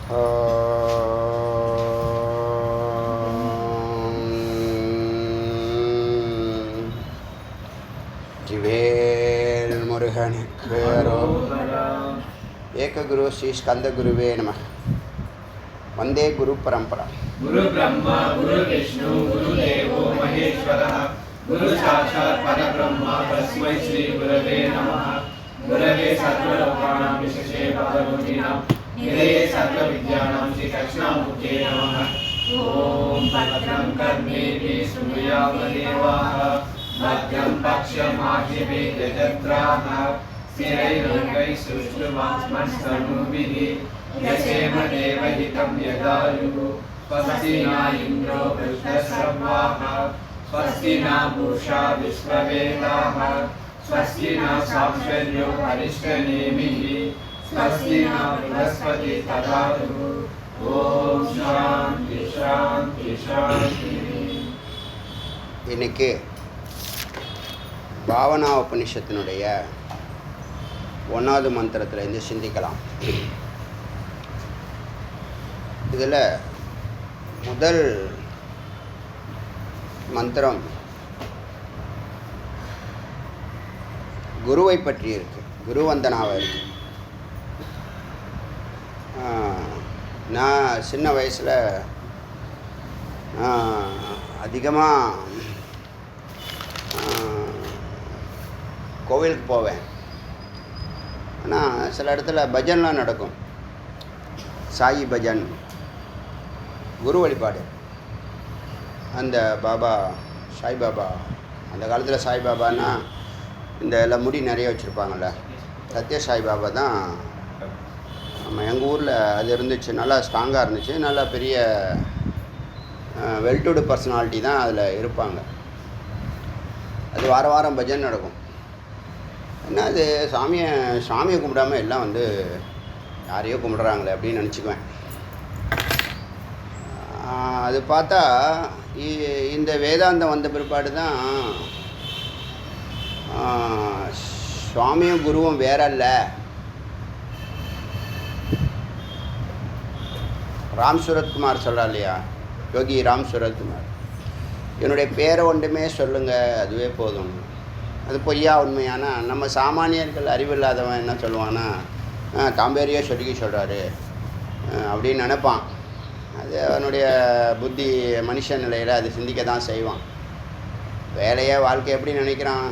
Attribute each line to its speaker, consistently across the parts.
Speaker 1: ஜிவேல் முருகனுக்கு ஏககுரு ஸ்ரீ ஸ்கந்த குருவே நமः. வந்தே குரு பரம்பரா.
Speaker 2: குரு பிரம்மா குரு விஷ்ணு குரு தேவோ மகேஸ்வரः குரு சாட்சாத் பரபிரம்மா தஸ்மை ஸ்ரீ குரவே நமः. குரவே சர்வலோகானாம் விசேஷே பவரோகிணாம் நிலையே சர்வ வித்யானாம் ஸ்ரீ தட்சிணாமூர்த்தே நமः. ஓம் பத்ரம் கர்ணேபிः ஸ்ருணுயாம தேவாः பத்ரம் பக்ஷ்யமாஹிபிர்யஜத்ராः ஸ்திரைரங்கைः சுஷ்டுவாஸ்மஸ்தனூபிः यसेम देवहितं यदायुः स्वस्ति न इन्द्रो वृद्धश्रवाः स्वस्ति न पूषा विश्ववेदाः स्वस्ति न साक्षर्यो अरिष्टनेमिः स्वस्ति न बृहस्पति तदातु. ஓம் சாந்தி சாந்தி சாந்தி.
Speaker 1: இன்னைக்கு பாவனா உபனிஷத்தினுடைய 1வது மந்திரத்திலிருந்து சிந்திக்கலாம். இதில் முதல் மந்திரம் குருவை பற்றி இருக்கு, குருவந்தனாவை இருக்கு. நான் சின்ன வயசில் அதிகமாக கோவிலுக்கு போவேன். ஆனால் சில இடத்துல பஜன்லாம் நடக்கும், சாயி பஜன், குரு வழிபாடு. அந்த பாபா சாய்பாபா, அந்த காலத்தில் சாய்பாபான்னா இந்த எல்லாம் முடி நிறைய வச்சுருப்பாங்கள்ல, சத்ய சாய்பாபா தான் நம்ம எங்கள் ஊரில் அது இருந்துச்சு. நல்லா ஸ்ட்ராங்காக இருந்துச்சு, நல்லா பெரிய வெல்டுடு பர்சனாலிட்டி தான் அதில் இருப்பாங்க. அது வார வாரம் பஜன் நடக்கும். என்ன அது சாமியை கும்பிடாமல் எல்லாம் வந்து யாரையோ கும்பிட்றாங்களே அப்படின்னு நினச்சிக்குவேன். அது பார்த்தா இந்த வேதாந்தம் வந்த பிற்பாடு தான் சுவாமியும் குருவும் வேற இல்லை. ராம் சுரத்குமார் சொல்கிறார் இல்லையா, யோகி ராம் சுரத்குமார், என்னுடைய பேரை ஒன்றுமே சொல்லுங்கள் அதுவே போதும். அது பொய்யா உண்மையானா நம்ம சாமானியர்கள் அறிவில்லாதவன் என்ன சொல்லுவான்னா தாம்பேரியே சொல்லிக்க சொல்கிறாரு அப்படின்னு நினைப்பான். அது அவனுடைய புத்தி மனுஷ நிலையில் அது சிந்திக்க தான் செய்வான். வேலையை வாழ்க்கை எப்படி நினைக்கிறான்,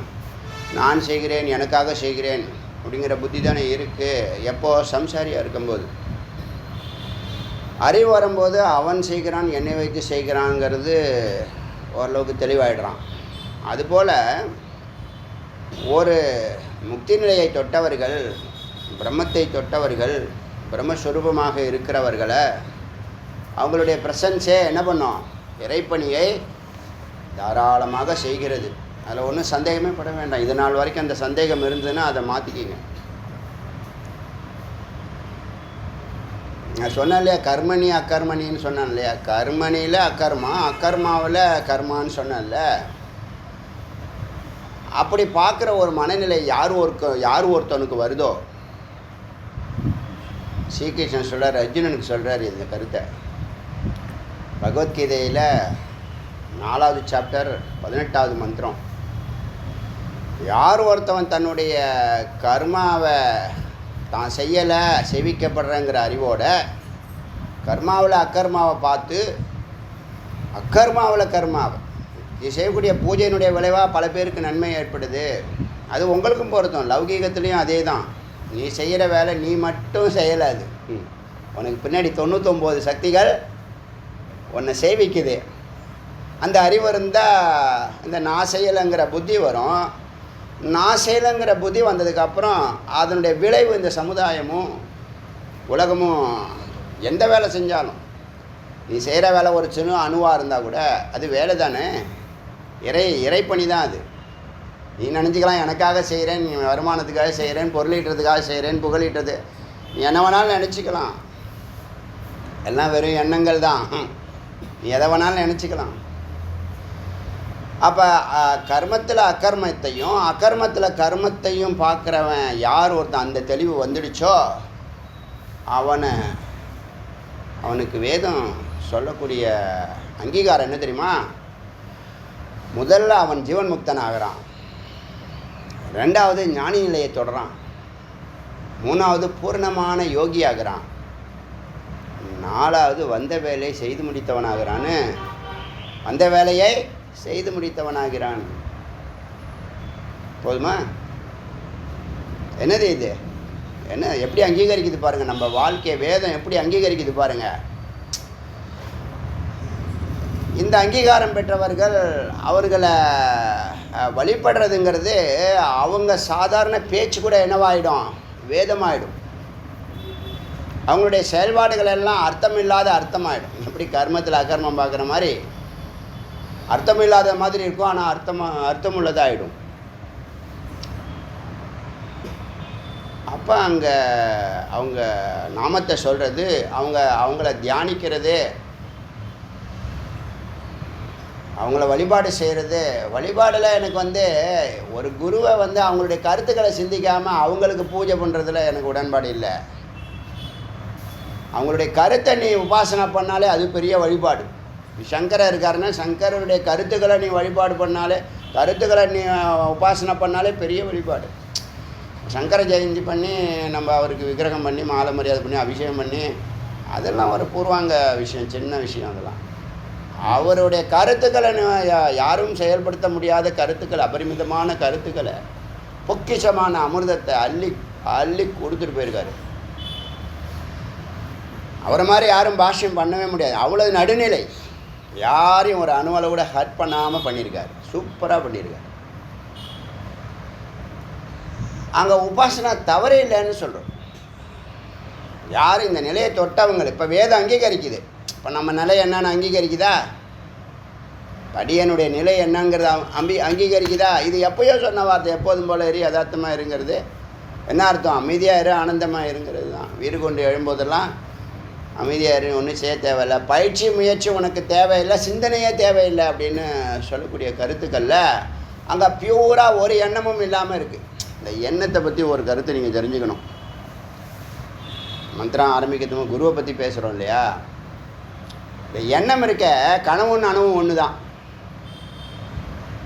Speaker 1: நான் செய்கிறேன் எனக்காக செய்கிறேன் அப்படிங்கிற புத்தி தானே இருக்குது. எப்போ சம்சாரியாக இருக்கும்போது. அறிவு வரும்போது அவன் செய்கிறான், என்னை வைத்து செய்கிறாங்கிறது ஓரளவுக்கு தெளிவாயிடுறான். அதுபோல் ஒரு முக்தி நிலையை தொட்டவர்கள், பிரம்மத்தை தொட்டவர்கள், பிரம்மஸ்வரூபமாக இருக்கிறவர்களை அவங்களுடைய பிரசன்ஸே என்ன பண்ணோம், இறைப்பணியை தாராளமாக செய்கிறது. அதில் ஒன்றும் சந்தேகமே பட வேண்டாம். இது நாள் வரைக்கும் அந்த சந்தேகம் இருந்ததுன்னா அதை மாற்றிக்கிங்க. நான் சொன்னேன் இல்லையா, கர்மணி அக்கர்மணின்னு சொன்னேன் இல்லையா, கர்மணியில் அக்கர்மா, அக்கர்மாவில் கர்மான்னு சொன்னேன்ல. அப்படி பார்க்குற ஒரு மனநிலை யார் ஒருத்தனுக்கு வருதோ, ஸ்ரீகிருஷ்ணன் சொல்கிறார், அர்ஜுனனுக்கு சொல்கிறார் இந்த கருத்தை. பகவத்கீதையில் 4வது சாப்டர் 18வது மந்திரம். யார் ஒருத்தவன் தன்னுடைய கர்மாவை தான் செய்யலை, செவிக்கப்படுறங்கிற அறிவோட கர்மாவில் அக்கர்மாவை பார்த்து, அக்கர்மாவில் கர்மாவை நீ செய்யக்கூடிய பூஜையினுடைய விளைவாக பல பேருக்கு நன்மை ஏற்படுது. அது உங்களுக்கும் பொருத்தம், லௌகீகத்துலேயும் அதே தான். நீ செய்கிற வேலை நீ மட்டும் செய்யலை, அது உனக்கு பின்னாடி 99 சக்திகள் உன்னை சேவிக்குது. அந்த அறிவு இருந்தால் இந்த நான் செய்யலைங்கிற புத்தி வரும். நான் செய்யலைங்கிற புத்தி வந்ததுக்கப்புறம் அதனுடைய விளைவு இந்த சமுதாயமும் உலகமும் எந்த வேலை செஞ்சாலும், நீ செய்கிற வேலை ஒரு சின்ன அணுவாக இருந்தால் கூட அது வேலை தானே, இறைப்பணி தான் அது. நீ நினச்சிக்கலாம் எனக்காக செய்கிறேன், நீ வருமானத்துக்காக செய்கிறேன், பொருளீட்டுறதுக்காக செய்கிறேன், புகழீட்டுறது, நீ என்ன வேணாலும் நினச்சிக்கலாம். எல்லாம் வெறும் எண்ணங்கள் தான். நீ எதை வேணாலும் நினச்சிக்கலாம். அப்போ கர்மத்தில் அக்கர்மத்தையும் அக்கர்மத்தில் கர்மத்தையும் பார்க்குறவன் யார் ஒருத்தன் அந்த தெளிவு வந்துடுச்சோ அவனை அவனுக்கு வேதம் சொல்லக்கூடிய அங்கீகாரம் என்ன தெரியுமா? முதல்ல அவன் ஜீவன் முக்தன் ஆகிறான், ரெண்டாவது ஞானி நிலையை தொடரான், மூணாவது பூர்ணமான யோகி ஆகிறான், நாலாவது வந்த வேலையை செய்து முடித்தவனாகிறான்னு. வந்த வேலையை செய்து முடித்தவனாகிறான். போதுமா? என்னது இது? என்ன எப்படி அங்கீகரிக்குது பாருங்கள், நம்ம வாழ்க்கையை வேதம் எப்படி அங்கீகரிக்குது பாருங்கள். இந்த அங்கீகாரம் பெற்றவர்கள் அவர்களை வழிபடுறதுங்கிறது அவங்க சாதாரண பேச்சு கூட என்னவாயிடும்? வேதமாயிடும். அவங்களுடைய செயல்பாடுகள் எல்லாம் அர்த்தமில்லாத அர்த்தமாயிடும். எப்படி கர்மத்தில் அகர்மம் பார்க்குற மாதிரி அர்த்தமில்லாத மாதிரி இருக்கும், ஆனால் அர்த்தமுள்ளதாகிடும். அப்போ அங்கே அவங்க நாமத்தை சொல்கிறது, அவங்கள தியானிக்கிறது, அவங்கள வழிபாடு செய்கிறது. வழிபாடில் எனக்கு ஒரு குருவை அவங்களுடைய கருத்துக்களை சிந்திக்காமல் அவங்களுக்கு பூஜை பண்ணுறதுல எனக்கு உடன்பாடு இல்லை. அவங்களுடைய கருத்தை நீ உபாசனை பண்ணாலே அது பெரிய வழிபாடு. சங்கரர் இருக்காருன்னா சங்கரருடைய கருத்துக்களை நீ வழிபாடு பண்ணாலே, கருத்துக்களை நீ உபாசனை பண்ணாலே பெரிய வழிபாடு. சங்கர ஜெயந்தி பண்ணி நம்ம அவருக்கு விக்கிரகம் பண்ணி மாலை மரியாதை பண்ணி அபிஷேகம் பண்ணி அதெல்லாம் ஒரு பூர்வாங்க விஷயம், சின்ன விஷயம். அதெல்லாம் அவருடைய கருத்துக்களை யாரும் செயல்படுத்த முடியாத கருத்துக்கள், அபரிமிதமான கருத்துக்களை, பொக்கிஷமான அமிர்தத்தை அள்ளி அள்ளி கொடுத்துட்டு போயிருக்காரு. அவரை மாதிரி யாரும் பாஷ்யம் பண்ணவே முடியாது. அவ்வளோ நடுநிலை, யாரையும் ஒரு அணுவலை கூட ஹர்ட் பண்ணாமல் பண்ணியிருக்காரு. சூப்பராக பண்ணியிருக்காரு. அங்கே உபாசனா தவறே இல்லைன்னு சொல்கிறோம். யாரும் இந்த நிலையை தொட்டவங்க இப்போ வேதம் அங்கீகரிக்குது. இப்போ நம்ம நிலை என்னன்னு அங்கீகரிக்குதா? படியனுடைய நிலை என்னங்கிறத அங்கீகரிக்குதா? இது எப்போயோ சொன்ன வார்த்தை, எப்போதும் போல எரி யதார்த்தமாக இருங்கிறது என்ன அர்த்தம்? அமைதியாக இரு, ஆனந்தமாக இருங்கிறது தான். வீடு கொண்டு எழும்போதெல்லாம் அமைதியாக இரு, ஒன்றும் செய்ய தேவையில்லை, பயிற்சி முயற்சி உனக்கு தேவையில்லை, சிந்தனையே தேவையில்லை அப்படின்னு சொல்லக்கூடிய கருத்துக்களில் அங்கே பியூராக ஒரு எண்ணமும் இல்லாமல் இருக்குது. இந்த எண்ணத்தை பற்றி ஒரு கருத்தை நீங்கள் தெரிஞ்சுக்கணும். மந்திரம் ஆரம்பிக்கிறதுக்கு குருவை பற்றி பேசுகிறோம் இல்லையா? இந்த எண்ணம் இருக்க கனவும் நனவும் ஒன்று தான்.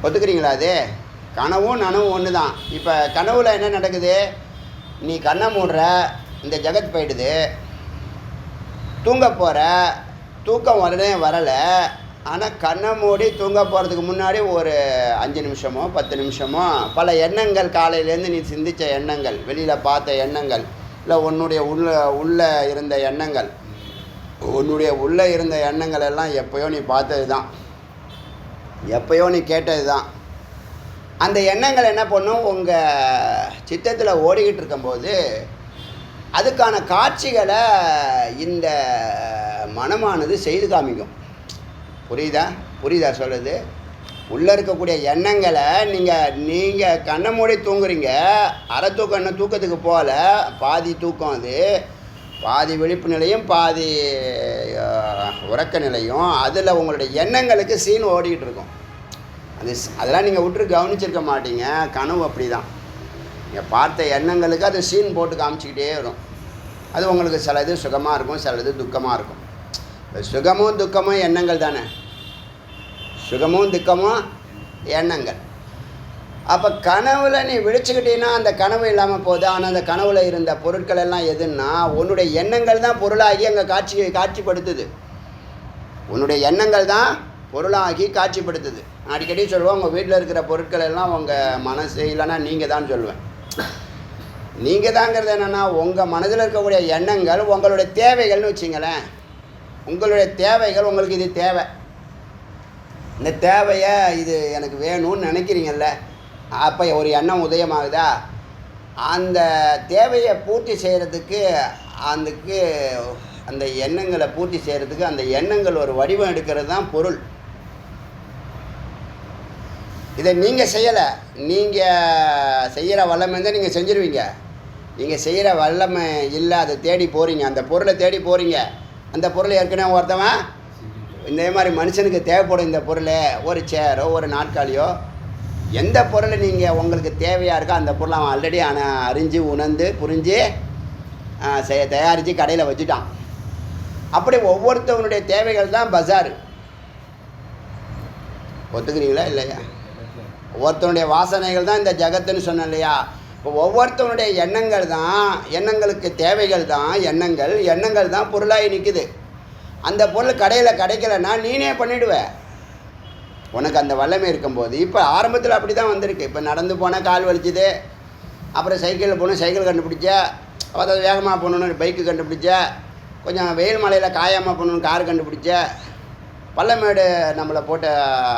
Speaker 1: ஒத்துக்கிறீங்களா? அது கனவும் நனவும் ஒன்று தான். இப்போ கனவில் என்ன நடக்குது? நீ கண்ணை மூடுற, இந்த ஜெகத் போயிடுது, தூங்க போகிற, தூக்கம் உடனே வரலை. ஆனால் கண்ணை மூடி தூங்க போகிறதுக்கு முன்னாடி ஒரு 5 நிமிஷமோ 10 நிமிஷமோ பல எண்ணங்கள், காலையிலேருந்து நீ சிந்தித்த எண்ணங்கள், வெளியில் பார்த்த எண்ணங்கள், இல்லை உன்னுடைய உள்ளே இருந்த எண்ணங்கள், உன்னுடைய உள்ளே இருந்த எண்ணங்கள் எல்லாம் எப்போயோ நீ பார்த்தது தான், எப்போயோ நீ கேட்டது தான். அந்த எண்ணங்கள் என்ன பண்ணும்? உங்கள் சித்தத்தில் ஓடிக்கிட்டு இருக்கும்போது அதுக்கான காட்சிகளை இந்த மனமானது செய்து காமிக்கும். புரியுதா சொல்லுது? உள்ளே இருக்கக்கூடிய எண்ணங்களை நீங்கள் கண்ணை மூடி தூங்குறீங்க, அரை தூக்கம், என்ன தூக்கத்துக்கு போகல, பாதி தூக்கம். அது பாதி விழிப்பு நிலையும் பாதி உறக்க நிலையும். அதில் உங்களுடைய எண்ணங்களுக்கு சீன் ஓடிக்கிட்டு இருக்கும். அதெல்லாம் நீங்கள் விட்டு கவனிச்சிருக்க மாட்டீங்க. கனவு அப்படி தான். நீங்கள் பார்த்த எண்ணங்களுக்கு அது சீன் போட்டு காமிச்சிக்கிட்டே வரும். அது உங்களுக்கு சில இது சுகமாக இருக்கும், சில இது துக்கமாக இருக்கும். சுகமும் துக்கமும் எண்ணங்கள் தானே. சுகமும் துக்கமும் எண்ணங்கள். அப்போ கனவில் நீ விழிச்சுக்கிட்டீங்கன்னா அந்த கனவு இல்லாமல் போகுது. ஆனால் அந்த கனவில் இருந்த பொருட்கள் எல்லாம் எதுன்னா உன்னுடைய எண்ணங்கள் தான் பொருளாகி அங்கே காட்சிப்படுத்துது. உன்னுடைய எண்ணங்கள் தான் பொருளாகி காட்சிப்படுத்துது. அடிக்கடி சொல்லுவோம், உங்கள் வீட்டில் இருக்கிற பொருட்கள் எல்லாம் உங்கள் மனசு, இல்லைன்னா நீங்கள் தான் சொல்லுவேன். நீங்கள் தாங்கிறது என்னென்னா உங்கள் மனதில் இருக்கக்கூடிய எண்ணங்கள் உங்களுடைய தேவைகள்னு வச்சிங்களேன். உங்களுடைய தேவைகள், உங்களுக்கு இது தேவை, இந்த தேவையை இது எனக்கு வேணும்னு நினைக்கிறீங்கல்ல, அப்போ ஒரு எண்ணம் உதயமாகுதா? அந்த தேவையை பூர்த்தி செய்கிறதுக்கு அந்த எண்ணங்களை பூர்த்தி செய்கிறதுக்கு அந்த எண்ணங்கள் ஒரு வடிவம் எடுக்கிறது தான் பொருள். இதை நீங்கள் செய்யலை, நீங்கள் செய்கிற வல்லமை இருந்தால் நீங்கள் செஞ்சுருவீங்க. நீங்கள் செய்கிற வல்லமை இல்லை, அதை தேடி போகிறீங்க, அந்த பொருளை தேடி போகிறீங்க. அந்த பொருளை ஏற்கனவே ஒருத்தவன் இந்த மாதிரி மனுஷனுக்கு தேவைப்படும் இந்த பொருள், ஒரு சேரோ ஒரு நாற்காலியோ, எந்த பொருளை நீங்கள் உங்களுக்கு தேவையாக இருக்கோ அந்த பொருளை அவன் ஆல்ரெடி அறிஞ்சு உணர்ந்து புரிஞ்சு தயாரித்து கடையில் வச்சுட்டான். அப்படி ஒவ்வொருத்தவனுடைய தேவைகள் தான் பஜார். ஒத்துக்கிறீங்களா இல்லையா? ஒவ்வொருத்தனுடைய வாசனைகள் தான் இந்த ஜகத்துன்னு சொன்னேன் இல்லையா? இப்போ ஒவ்வொருத்தவனுடைய எண்ணங்கள் தான், எண்ணங்களுக்கு தேவைகள் தான் எண்ணங்கள், எண்ணங்கள் தான் பொருளாகி நிற்குது. அந்த பொருள் கடையில் கிடைக்கலன்னா நீனே பண்ணிவிடுவ, உனக்கு அந்த வல்லமை இருக்கும்போது. இப்போ ஆரம்பத்தில் அப்படி தான் வந்திருக்கு. இப்போ நடந்து போனால் கால் வலிச்சுது, அப்புறம் சைக்கிளில் போகணும், சைக்கிள் கண்டுபிடிச்ச, அதாவது வேகமாக போகணுன்னு பைக்கு கண்டுபிடிச்ச, கொஞ்சம் வெயில் மலையில் காயாமல் போகணுன்னு கார் கண்டுபிடிச்ச, பள்ளமேடு நம்மளை போட்டு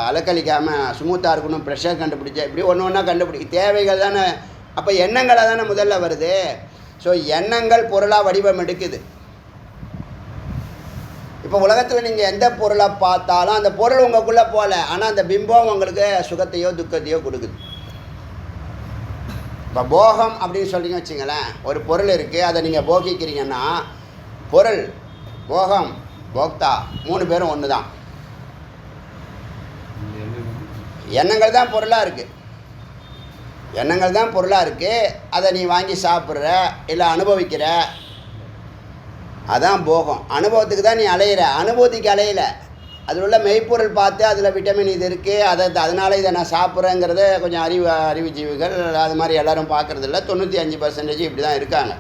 Speaker 1: அலக்கழிக்காமல் ஸ்மூத்தாக இருக்கணும் ப்ரெஷர் கண்டுபிடிச்ச, இப்படி ஒன்று ஒன்றா தேவைகள் தானே. அப்போ எண்ணங்களாக தானே முதல்ல வருது. ஸோ எண்ணங்கள் பொருளாக வடிவம் எடுக்குது. இப்போ உலகத்தில் நீங்கள் எந்த பொருளை பார்த்தாலும் அந்த பொருள் உங்களுக்குள்ளே போகல, ஆனால் அந்த பிம்பம் உங்களுக்கு சுகத்தையோ துக்கத்தையோ கொடுக்குது. இப்போ போகம் அப்படின்னு சொல்லிங்க வச்சுங்களேன், ஒரு பொருள் இருக்குது, அதை நீங்கள் போகிக்கிறீங்கன்னா, பொருள் போகம் போக்தா 3 பேரும் ஒன்று தான். எண்ணங்கள் தான் பொருளாக இருக்குது, எண்ணங்கள் தான் பொருளாக இருக்குது. அதை நீ வாங்கி சாப்பிட்ற இல்லை அனுபவிக்கிற, அதான் போகம். அனுபவத்துக்கு தான் நீ அலையிற, அனுபவத்துக்கு அலையில. அதில் உள்ள மெய்ப்பொருள் பார்த்து அதில் விட்டமின் இது இருக்குது, அதனால் இதை நான் சாப்பிட்றேங்கிறத கொஞ்சம் அறிவு ஜீவிகள் அது மாதிரி எல்லோரும் பார்க்குறதில்ல. 95% இப்படி தான் இருக்காங்க.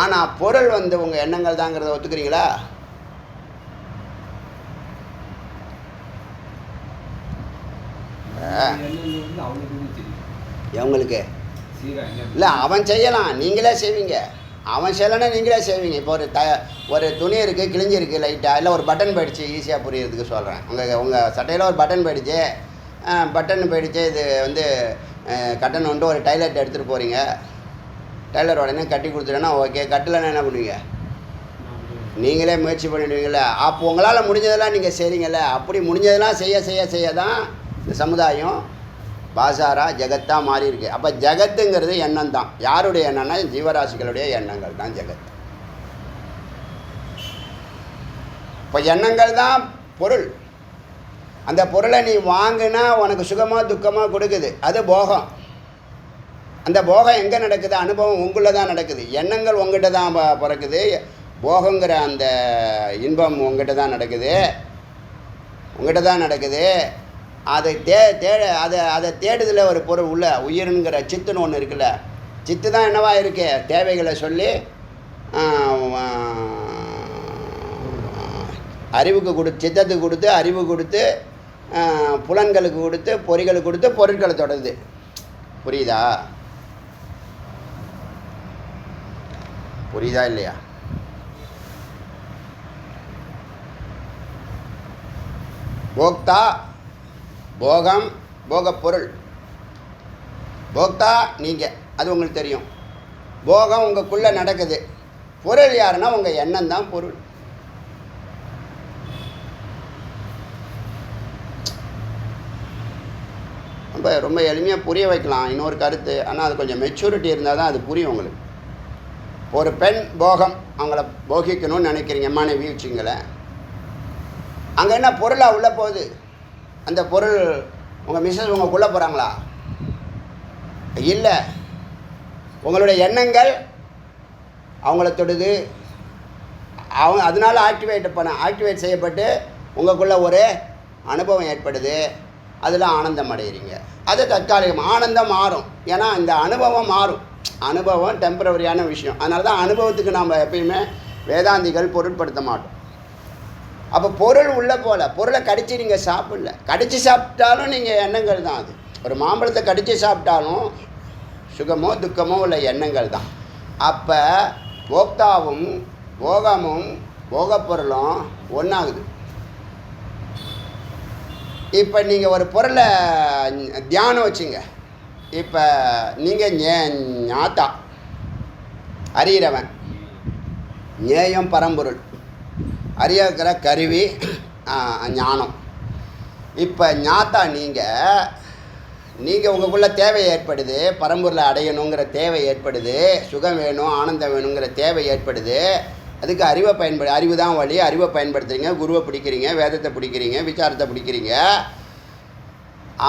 Speaker 1: ஆனால் பொருள் உங்கள் எண்ணங்கள் தாங்கிறத ஒத்துக்கிறீங்களா? எவங்களுக்கு இல்லை, அவன் செய்யலாம், நீங்களே செய்வீங்க. அவன் செய்யலைன்னா நீங்களே செய்வீங்க. இப்போ ஒரு துணி இருக்குது, கிழிஞ்சிருக்கு லைட்டாக, இல்லை ஒரு பட்டன் போயிடுச்சு, ஈஸியாக புரியறதுக்கு சொல்கிறேன். உங்கள் சட்டையில் ஒரு பட்டன் போயிடுச்சு, இது கட்டன் ஒரு டைலர்ட் எடுத்துகிட்டு போகிறீங்க, டைலர் உடனே கட்டி கொடுத்துட்டேன்னா ஓகே. கட்டலைன்னா என்ன பண்ணுவீங்க? நீங்களே முயற்சி பண்ணிடுவீங்கள. அப்போ உங்களால் முடிஞ்சதெல்லாம் நீங்கள் செய்கிறீங்கள. அப்படி முடிஞ்சதெல்லாம் செய்ய தான் இந்த சமுதாயம் பாசாரா ஜெகத்தாக மாறி இருக்கு. அப்போ ஜெகத்துங்கிறது எண்ணம் தான். யாருடைய எண்ணம்னா ஜீவராசிகளுடைய எண்ணங்கள் தான் ஜெகத். இப்போ எண்ணங்கள் தான் பொருள். அந்த பொருளை நீ வாங்கினா உனக்கு சுகமாக துக்கமாக கொடுக்குது, அது போகம். அந்த போகம் எங்கே நடக்குது? அனுபவம் உங்களுள்ள தான் நடக்குது. எண்ணங்கள் உங்ககிட்ட தான் பிறக்குது. போகங்கிற அந்த இன்பம் உங்ககிட்ட தான் நடக்குது, உங்ககிட்ட தான் நடக்குது. அதை அதை தேடுதல ஒரு பொருள் உள்ள உயிர்ங்கிற சித்துன்னு ஒன்று இருக்குல்ல. சித்து தான் என்னவா இருக்கு? தேவைகளை சொல்லி அறிவுக்கு சித்தத்துக்கு கொடுத்து, அறிவு கொடுத்து, புலன்களுக்கு கொடுத்து, பொறிகளுக்கு கொடுத்து, பொருட்களை தொடருது. புரியுதா? புரியுதா இல்லையா? போக்தா போகம், போகப்பொருள். போக்தா நீங்கள், அது உங்களுக்கு தெரியும். போகம் உங்களுக்குள்ளே நடக்குது. பொருள் யாருன்னா உங்கள் எண்ணம் தான் பொருள். ரொம்ப எளிமையாக புரிய வைக்கலாம் இன்னொரு கருத்து. ஆனால் அது கொஞ்சம் மெச்சூரிட்டி இருந்தால் தான் அது புரியும் உங்களுக்கு. ஒரு பெண் போகம், அவங்கள போகிக்கணும்னு நினைக்கிறீங்க, மனைவி வச்சுங்களேன். அங்கே என்ன பொருளாக உள்ளே போகுது? அந்த பொருள் உங்கள் மிஸ்ஸஸ் உங்களுக்குள்ளே போகிறாங்களா? இல்லை, உங்களுடைய எண்ணங்கள் அவங்கள தொடுது. அதனால் ஆக்டிவேட் செய்யப்பட்டு உங்களுக்குள்ளே ஒரு அனுபவம் ஏற்படுது. அதில் ஆனந்தம் அடைகிறீங்க. அது தற்காலிகம். ஆனந்தம் மாறும், ஏன்னா இந்த அனுபவம் மாறும். அனுபவம் டெம்பரவரியான விஷயம். அதனால தான் அனுபவத்துக்கு நாம் எப்பயுமே வேதாந்திகள் பொருட்படுத்த மாட்டோம். அப்போ பொருள் உள்ளே போகல. பொருளை கடித்து நீங்கள் சாப்பிடல. கடித்து சாப்பிட்டாலும் நீங்கள் எண்ணங்கள் தான். அது ஒரு மாம்பழத்தை கடித்து சாப்பிட்டாலும் சுகமோ துக்கமோ உள்ள எண்ணங்கள் தான். அப்போ போக்தாவும் போகமும் போகப்பொருளும் ஒன்றாகுது. இப்போ நீங்கள் ஒரு பொருளை தியானம் வச்சுங்க. இப்போ நீங்கள் ஞாத்தா, அறிகிறவன், ஞேயம் பரம்பொருள், அறியக்கிற கருவி ஞானம். இப்போ ஞாத்தா நீங்கள் உங்களுக்குள்ள தேவை ஏற்படுது, பரம்பொருளை அடையணுங்கிற தேவை ஏற்படுது, சுகம் வேணும் ஆனந்தம் வேணுங்கிற தேவை ஏற்படுது. அதுக்கு அறிவு தான் வழி. அறிவை பயன்படுத்துகிறீங்க, குருவை பிடிக்கிறீங்க, வேதத்தை பிடிக்கிறீங்க, விசாரத்தை பிடிக்கிறீங்க.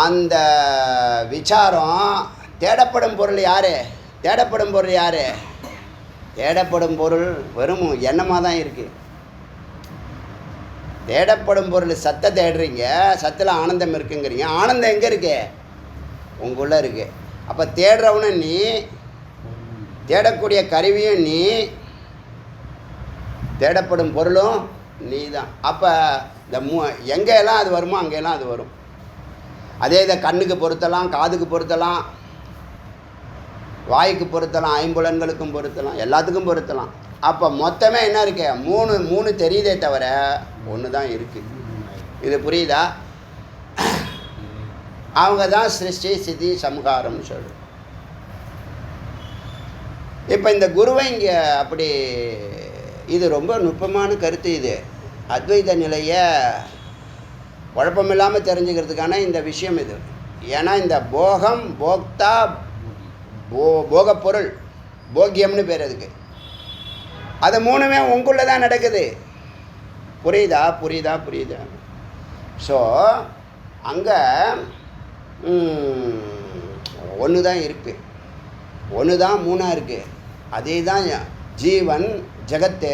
Speaker 1: அந்த விசாரம் தேடப்படும் பொருள் யார்? தேடப்படும் பொருள் வெறும் எண்ணமாக தான் இருக்குது. தேடப்படும் பொருள் சத்தை தேடுறீங்க, சத்தில் ஆனந்தம் இருக்குங்கிறீங்க. ஆனந்தம் எங்கே இருக்கு? உங்களுக்குள்ளே இருக்குது. அப்போ தேடுறவனு நீ, தேடக்கூடிய கருவியும் நீ, தேடப்படும் பொருளும் நீ தான். அப்போ இந்த எங்கெல்லாம் அது வருமோ அங்கெல்லாம் அது வரும். அதே இதை கண்ணுக்கு பொருத்தலாம், காதுக்கு பொருத்தலாம், வாய்க்கு பொருத்தலாம், ஐம்புலன்களுக்கும் பொருத்தலாம், எல்லாத்துக்கும் பொருத்தலாம். அப்போ மொத்தமே என்ன இருக்கு? மூணு தெரியுதே தவிர ஒன்று தான் இருக்குது. இது புரியுதா? அவங்க தான் சிருஷ்டி சிதி சம்ஹாரம்னு சொல்லுது. இப்போ இந்த குருவை இங்கே அப்படி, இது ரொம்ப நுட்பமான கருத்து. இது அத்வைத நிலையை குழப்பமில்லாமல் தெரிஞ்சுக்கிறதுக்கான இந்த விஷயம் இது. ஏன்னா இந்த போகம், போக்தா, போகப்பொருள், போக்கியம்னு பேர் அதுக்கு. அது மூணுமே உங்களுக்குள்ள தான் நடக்குது. புரியுதா? புரியுதா? புரியுதா? ஸோ அங்கே ஒன்று தான் இருக்குது, ஒன்று தான் மூணாக இருக்குது. அதே தான் ஜீவன், ஜகத்து,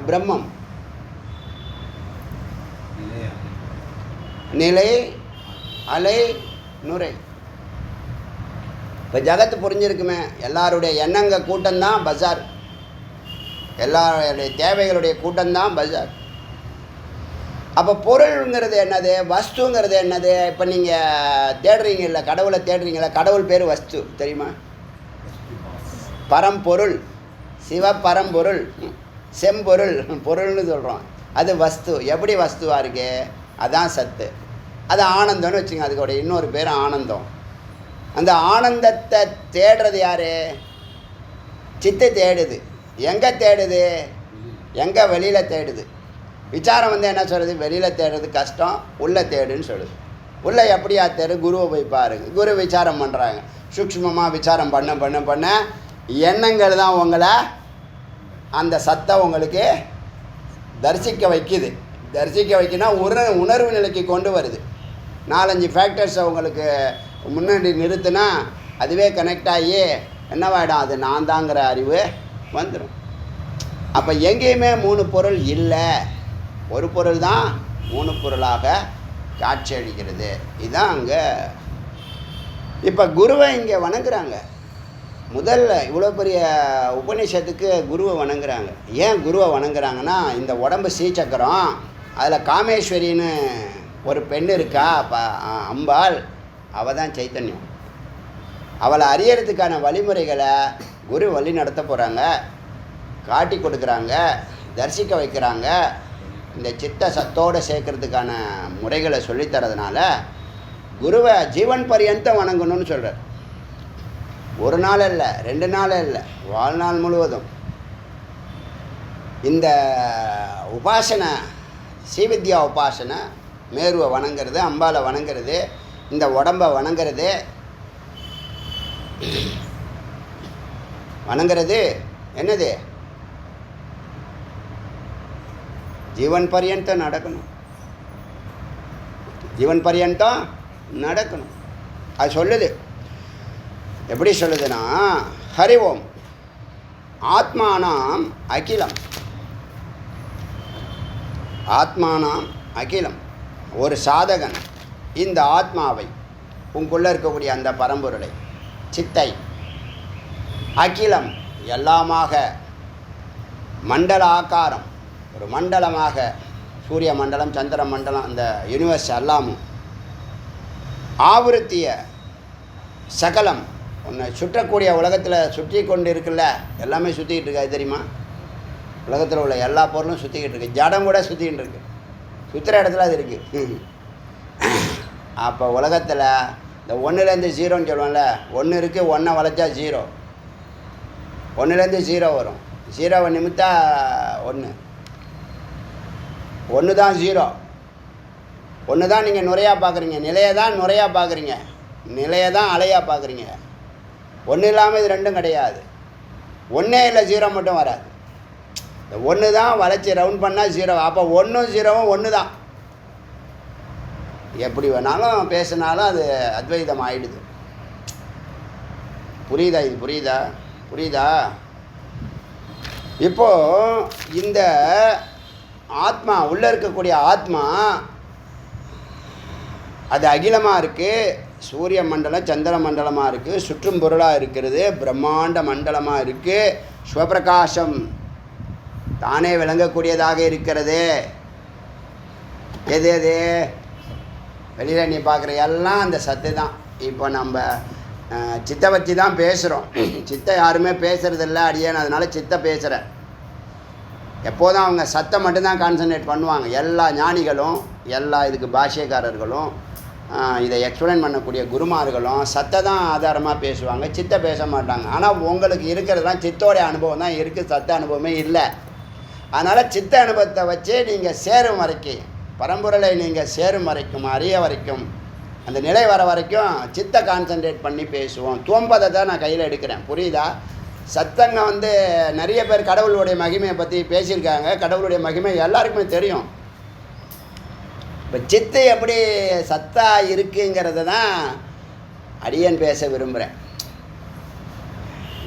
Speaker 1: பிரம்மம். நிலை, அலை, நுரை. இப்போ ஜகத்து புரிஞ்சிருக்குமே, எல்லாருடைய எண்ணங்கள் கூட்டம்தான் பஜார், எல்லாருடைய தேவைகளுடைய கூட்டம்தான் பஜார். அப்போ பொருளுங்கிறது என்னது? வஸ்துங்கிறது என்னது? இப்போ நீங்கள் தேடுறீங்க இல்லை, கடவுளை தேடுறீங்களா? கடவுள் பேர் வஸ்து, தெரியுமா? பரம்பொருள், சிவபரம்பொருள், செம்பொருள், பொருள்னு சொல்கிறோம். அது வஸ்து. எப்படி வஸ்துவாக இருக்கு? அதான் சத்து. அது ஆனந்தம்னு வச்சுங்க. அதுக்கோட இன்னொரு பேர் ஆனந்தம். அந்த ஆனந்தத்தை தேடுறது யார்? சித்தை தேடுது. எங்கே தேடுது? எங்கே? வெளியில் தேடுது. விசாரம் என்ன சொல்கிறது? வெளியில் தேடுறது கஷ்டம், உள்ளே தேடுன்னு சொல்லுது. உள்ளே எப்படியா தேடு? குருவை போய் பாருங்க. குரு விசாரம் பண்ணுறாங்க. சூக்ஷ்மமாக விசாரம் பண்ண எண்ணங்கள் தான் உங்களை அந்த சத்தை உங்களுக்கு தரிசிக்க வைக்குது. தரிசிக்க வைக்கினா உணர்வு நிலைக்கு கொண்டு வருது. 4-5 ஃபேக்டர்ஸை உங்களுக்கு முன்னாடி நிறுத்தினா அதுவே கனெக்ட் ஆகி என்னவாயிடும்? அது நான் தாங்கிற அறிவு வந்துடும். அப்போ எங்கேயுமே 3 பொருள் இல்லை, ஒரு பொருள் தான் 3 பொருளாக காட்சி அளிக்கிறது. இதுதான் அங்கே. இப்போ குருவை இங்கே வணங்குறாங்க. முதல்ல இவ்வளோ பெரிய உபநிஷத்துக்கு குருவை வணங்குறாங்க. ஏன் குருவை வணங்குறாங்கன்னா, இந்த உடம்பு ஸ்ரீசக்கரம், அதில் காமேஸ்வரின்னு ஒரு பெண் இருக்கா, அம்பாள், அவள் தான் சைத்தன்யம். அவளை அறியறதுக்கான வழிமுறைகளை குரு வழி நடத்த போகிறாங்க, காட்டி கொடுக்குறாங்க, தரிசிக்க வைக்கிறாங்க. இந்த சித்த சத்தோடு சேர்க்கறதுக்கான முறைகளை சொல்லித்தரதுனால குருவை ஜீவன் பரியந்தம் வணங்கணும்னு சொல்கிறார். ஒரு நாள் இல்லை, 2 நாள் இல்லை, வாழ்நாள் முழுவதும். இந்த உபாசனை, ஸ்ரீவித்யா உபாசனை, மேருவை வணங்குறது, அம்பாலை வணங்குறது, இந்த உடம்பை வணங்குறது என்னது? ஜீவன் பரியந்தம் நடக்கணும். ஜீவன் பரியந்தம் நடக்கணும். அது சொல்லுது. எப்படி சொல்லுதுன்னா, ஹரி ஓம் ஆத்மானாம் அகிலம், ஆத்மானாம் அகிலம். ஒரு சாதகன் இந்த ஆத்மாவை, உங்களுக்குள்ளே இருக்கக்கூடிய அந்த பரம்பொருளை, சித்தை, அகிலம் எல்லாமாக, மண்டல ஆக்காரம், ஒரு மண்டலமாக, சூரிய மண்டலம், சந்திர மண்டலம், அந்த யூனிவர்ஸ் எல்லாமும் ஆவருத்திய சகலம், ஒன்று சுற்றக்கூடிய உலகத்தில் சுற்றி கொண்டு இருக்குல்ல, எல்லாமே சுற்றிக்கிட்டு இருக்கு. அது தெரியுமா? உலகத்தில் உள்ள எல்லா பொருளும் சுற்றிக்கிட்டு இருக்கு. ஜடம் கூட சுற்றிக்கிட்டு இருக்கு. சுற்றுற இடத்துல அது இருக்குது. அப்போ உலகத்தில் இந்த 1லேருந்து 0ன்னு சொல்லுவோம்ல, 1 இருக்குது, 1 வளைச்சா 0, 1லேருந்து 0 வரும். 0வை நிமித்தா 1, 1 தான் 0. 1 தான் நீங்கள் நுரையாக பார்க்குறீங்க, நிலையை தான் நுரையாக பார்க்குறீங்க, நிலையை தான் அலையாக பார்க்குறீங்க. 1 இல்லாமல் இது 2ம் கிடையாது. 1 இல்லை, 0 மட்டும் வராது. இந்த 1 தான் வளைச்சி ரவுண்ட் பண்ணால் 0. அப்போ 1ம் 0வும் 1 தான். எப்படி வேணாலும் பேசினாலும் அது அத்வைதம் ஆயிடுது. புரியுதா? இது புரியுதா? இப்போது இந்த ஆத்மா உள்ளே இருக்கக்கூடிய ஆத்மா அது அகிலமாக இருக்குது, சூரிய மண்டலம் சந்திர மண்டலமாக இருக்குது, சுற்றும் பொருளாக இருக்கிறது, பிரம்மாண்ட மண்டலமாக இருக்குது, சிவபிரகாசம் தானே விளங்கக்கூடியதாக இருக்கிறது. எது எது வெளியில் நீ பார்க்குற எல்லாம் அந்த சத்து தான். இப்போ நம்ம சித்தை வச்சு தான் பேசுகிறோம். சித்தை யாருமே பேசுகிறதில்ல அடியேன், அதனால் சித்தை பேசுகிறேன். எப்போதும் அவங்க சத்தை மட்டும்தான் கான்சன்ட்ரேட் பண்ணுவாங்க. எல்லா ஞானிகளும் எல்லா இதுக்கு பாஷ்யக்காரர்களும் இதை எக்ஸ்பிளைன் பண்ணக்கூடிய குருமார்களும் சத்தை தான் ஆதாரமாக பேசுவாங்க, சித்தை பேச மாட்டாங்க. ஆனால் உங்களுக்கு இருக்கிறதுலாம் சித்தோடைய அனுபவம் தான் இருக்குது, சத்த அனுபவமே இல்லை. அதனால் சித்த அனுபவத்தை வச்சு நீங்கள் சேரும் வரைக்கும், பரம்பொருளை நீங்கள் சேரும் வரைக்கும், அறிய வரைக்கும், அந்த நிலை வர வரைக்கும் சித்தை கான்சன்ட்ரேட் பண்ணி பேசுவோம். துவம்பதை தான் நான் கையில் எடுக்கிறேன், புரியுதா? சத்தங்க நிறைய பேர் கடவுளுடைய மகிமையை பற்றி பேசியிருக்காங்க. கடவுளுடைய மகிமை எல்லாருக்குமே தெரியும். இப்போ சித்து எப்படி சத்தா இருக்குங்கிறத தான் அடியேன் பேச விரும்புகிறேன்.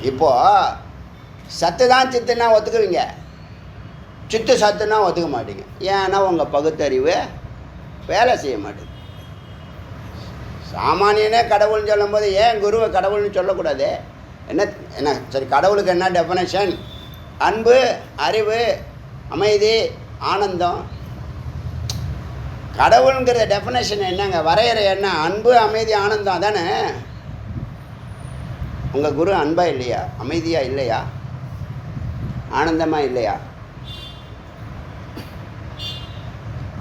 Speaker 1: இப்போது சத்து தான் சித்துன்னா ஒத்துக்குவீங்க, சித்து சத்துன்னா ஒத்துக்க மாட்டீங்க. ஏன்னா உங்கள் பகுத்தறிவு வேலை செய்ய மாட்டேங்குது. சாமானியனே கடவுள்னு சொல்லும்போது ஏன் குருவை கடவுள்னு சொல்லக்கூடாது? என்ன சரி, கடவுளுக்கு என்ன டெஃபனேஷன்? அன்பு, அறிவு, அமைதி, ஆனந்தம். கடவுளுங்கிற டெஃபனேஷன் என்னங்க, வரையறை என்ன? அன்பு, அமைதி, ஆனந்தம் தானே. உங்கள் குரு அன்பா இல்லையா, அமைதியா இல்லையா, ஆனந்தமாக இல்லையா?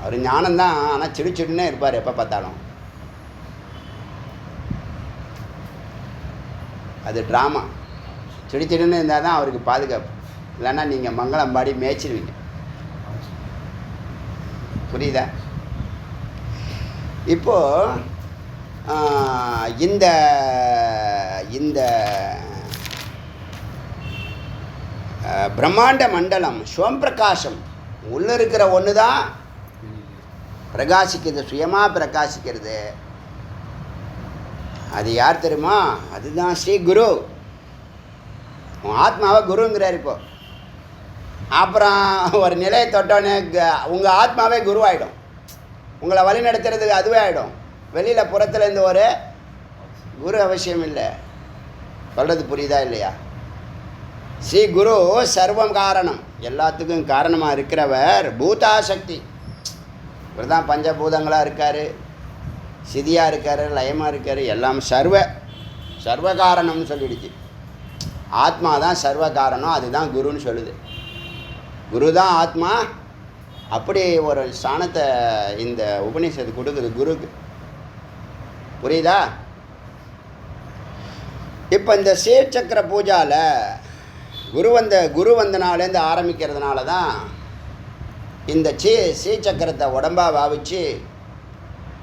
Speaker 1: அவர் ஞானம்தான், ஆனால் சிடுச்சிடுன்னே இருப்பார் எப்போ பார்த்தாலும். அது ட்ராமா. சிடுச்சிடுன்னு இருந்தால் தான் அவருக்கு பாதுகாப்பு, இல்லைன்னா நீங்கள் மங்களம் பாடி மேய்ச்சிடுவீங்க. புரியுதா? இப்போது இந்த இந்த பிரம்மாண்ட மண்டலம் ஸ்வம் பிரகாசம் உள்ளே இருக்கிற ஒன்று தான் பிரகாசிக்கிறது, சுயமாக பிரகாசிக்கிறது. அது யார் தெரியுமா? அதுதான் ஸ்ரீ குரு. உன் ஆத்மாவை குருங்கிறார். இப்போ அப்புறம் ஒரு நிலையை தொட்டோன்னே உங்கள் ஆத்மாவே குருவாயிடும். உங்களை வழி நடத்துறதுக்கு அதுவே ஆகிடும். வெளியில் புறத்துலேருந்து ஒரு குரு அவசியம் இல்லை. சொல்கிறது புரியுதா இல்லையா? ஸ்ரீ குரு சர்வம் காரணம், எல்லாத்துக்கும் காரணமாக இருக்கிறவர். பூதாசக்தி, இவர் தான் பஞ்சபூதங்களாக இருக்கார், சிதியாக இருக்கார், லயமாக இருக்கார், எல்லாம் சர்வ காரணம்னு சொல்லிடுச்சு. ஆத்மா தான் சர்வ காரணம், அதுதான் குருன்னு சொல்லுது. குரு தான் ஆத்மா. அப்படி ஒரு ஸ்தானத்தை இந்த உபநிஷத்து கொடுக்குது குருக்கு. புரியுதா? இப்போ இந்த ஸ்ரீசக்கர பூஜாவில் குரு வந்தனாலேருந்து ஆரம்பிக்கிறதுனால தான் இந்த ஸ்ரீசக்கரத்தை உடம்பாக பாவிச்சு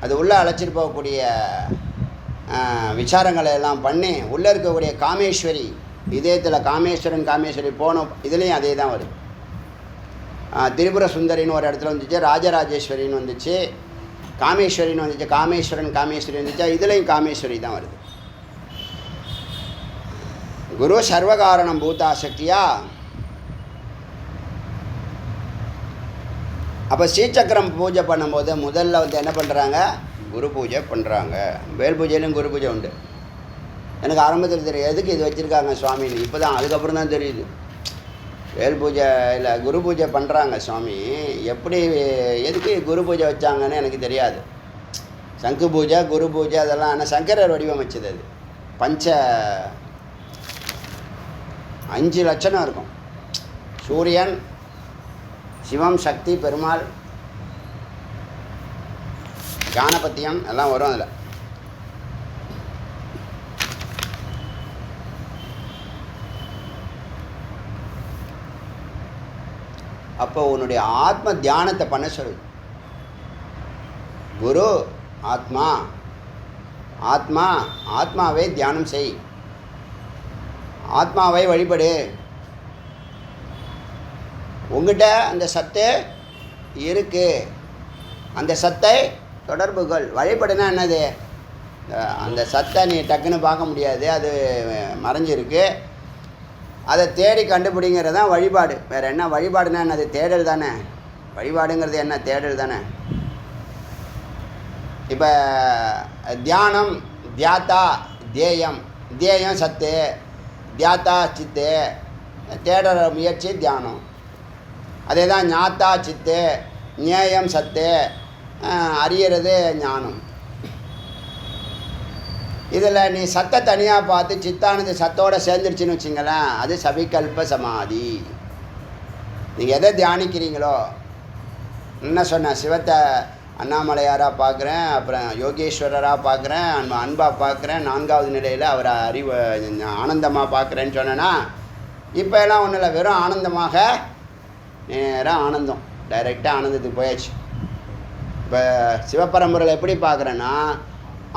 Speaker 1: அது உள்ளே அழைச்சிட்டு போகக்கூடிய விசாரங்களை எல்லாம் பண்ணி உள்ளே இருக்கக்கூடிய காமேஸ்வரி, இதயத்தில் காமேஸ்வரி போனோம். இதுலேயும் அதே தான் வருது. திரிபுர சுந்தரின்னு ஒரு இடத்துல வந்துச்சு, ராஜராஜேஸ்வரின்னு வந்துச்சு, காமேஸ்வரின்னு வந்துச்சு, காமேஸ்வரி வந்துச்சா, இதுலேயும் காமேஸ்வரி தான் வருது. குரு சர்வகாரணம் பூதாசக்தியா. அப்போ ஸ்ரீசக்கரம் பூஜை பண்ணும்போது முதல்ல என்ன பண்ணுறாங்க? குரு பூஜை பண்ணுறாங்க. வேல் பூஜையிலும் குரு பூஜை உண்டு. எனக்கு ஆரம்பத்தில் தெரியும் எதுக்கு இது வச்சுருக்காங்க சுவாமின்னு. இப்போ தான் அதுக்கப்புறம் தான் தெரியுது. வேல் பூஜை இல்லை குரு பூஜை பண்ணுறாங்க சுவாமி. எப்படி எதுக்கு குரு பூஜை வச்சாங்கன்னு எனக்கு தெரியாது. சங்கு பூஜை, குரு பூஜை அதெல்லாம் ஆனால் சங்கரர் வடிவமைச்சது. அது 5 லட்சணம் இருக்கும். சூரியன், சிவம், சக்தி, பெருமாள், கானபத்தியம் எல்லாம் வரும் அதில். அப்போ உன்னுடைய ஆத்ம தியானத்தை பண்ண சொல்லு. குரு ஆத்மா, ஆத்மாவை தியானம் செய், ஆத்மாவை வழிபடு. உங்ககிட்ட அந்த சத்து இருக்கு, அந்த சத்தை தொடர்புகள். வழிபடுனா என்னது? அந்த சத்தை நீ டக்குன்னு பார்க்க முடியாது, அது மறைஞ்சிருக்கு. அதை தேடி கண்டுபிடிங்கிறது தான் வழிபாடு. வேறு என்ன? வழிபாடுனா என்னது? தேடல் தானே. வழிபாடுங்கிறது என்ன? தேடல் தானே. இப்போ தியானம், தியாத்தா, தேயம். தேயம் சத்து, தியாத்தா சித்து, தேடுற முயற்சி தியானம். அதே தான் ஞாத்தா சித்து, ஞேயம் சத்து, அறியறது ஞானம். இதில் நீ சத்தை தனியாக பார்த்து சித்தானது சத்தோடு சேர்ந்துருச்சுன்னு வச்சுங்களேன், அது சவிகல்ப சமாதி. நீங்கள் எதை தியானிக்கிறீங்களோ, என்ன சொன்ன, சிவத்தை அண்ணாமலையாராக பார்க்குறேன், அப்புறம் யோகேஸ்வரராக பார்க்குறேன், அன்பாக பார்க்குறேன், 4வது நிலையில் அவரை அறிவு ஆனந்தமாக பார்க்குறேன்னு சொன்னேன்னா, இப்போ எல்லாம் ஒன்றும் இல்லை, வெறும் ஆனந்தமாக நேராக ஆனந்தம், டைரெக்டாக ஆனந்தத்துக்கு போயாச்சு. இப்போ சிவபரம்பரையில் எப்படி பார்க்குறேன்னா,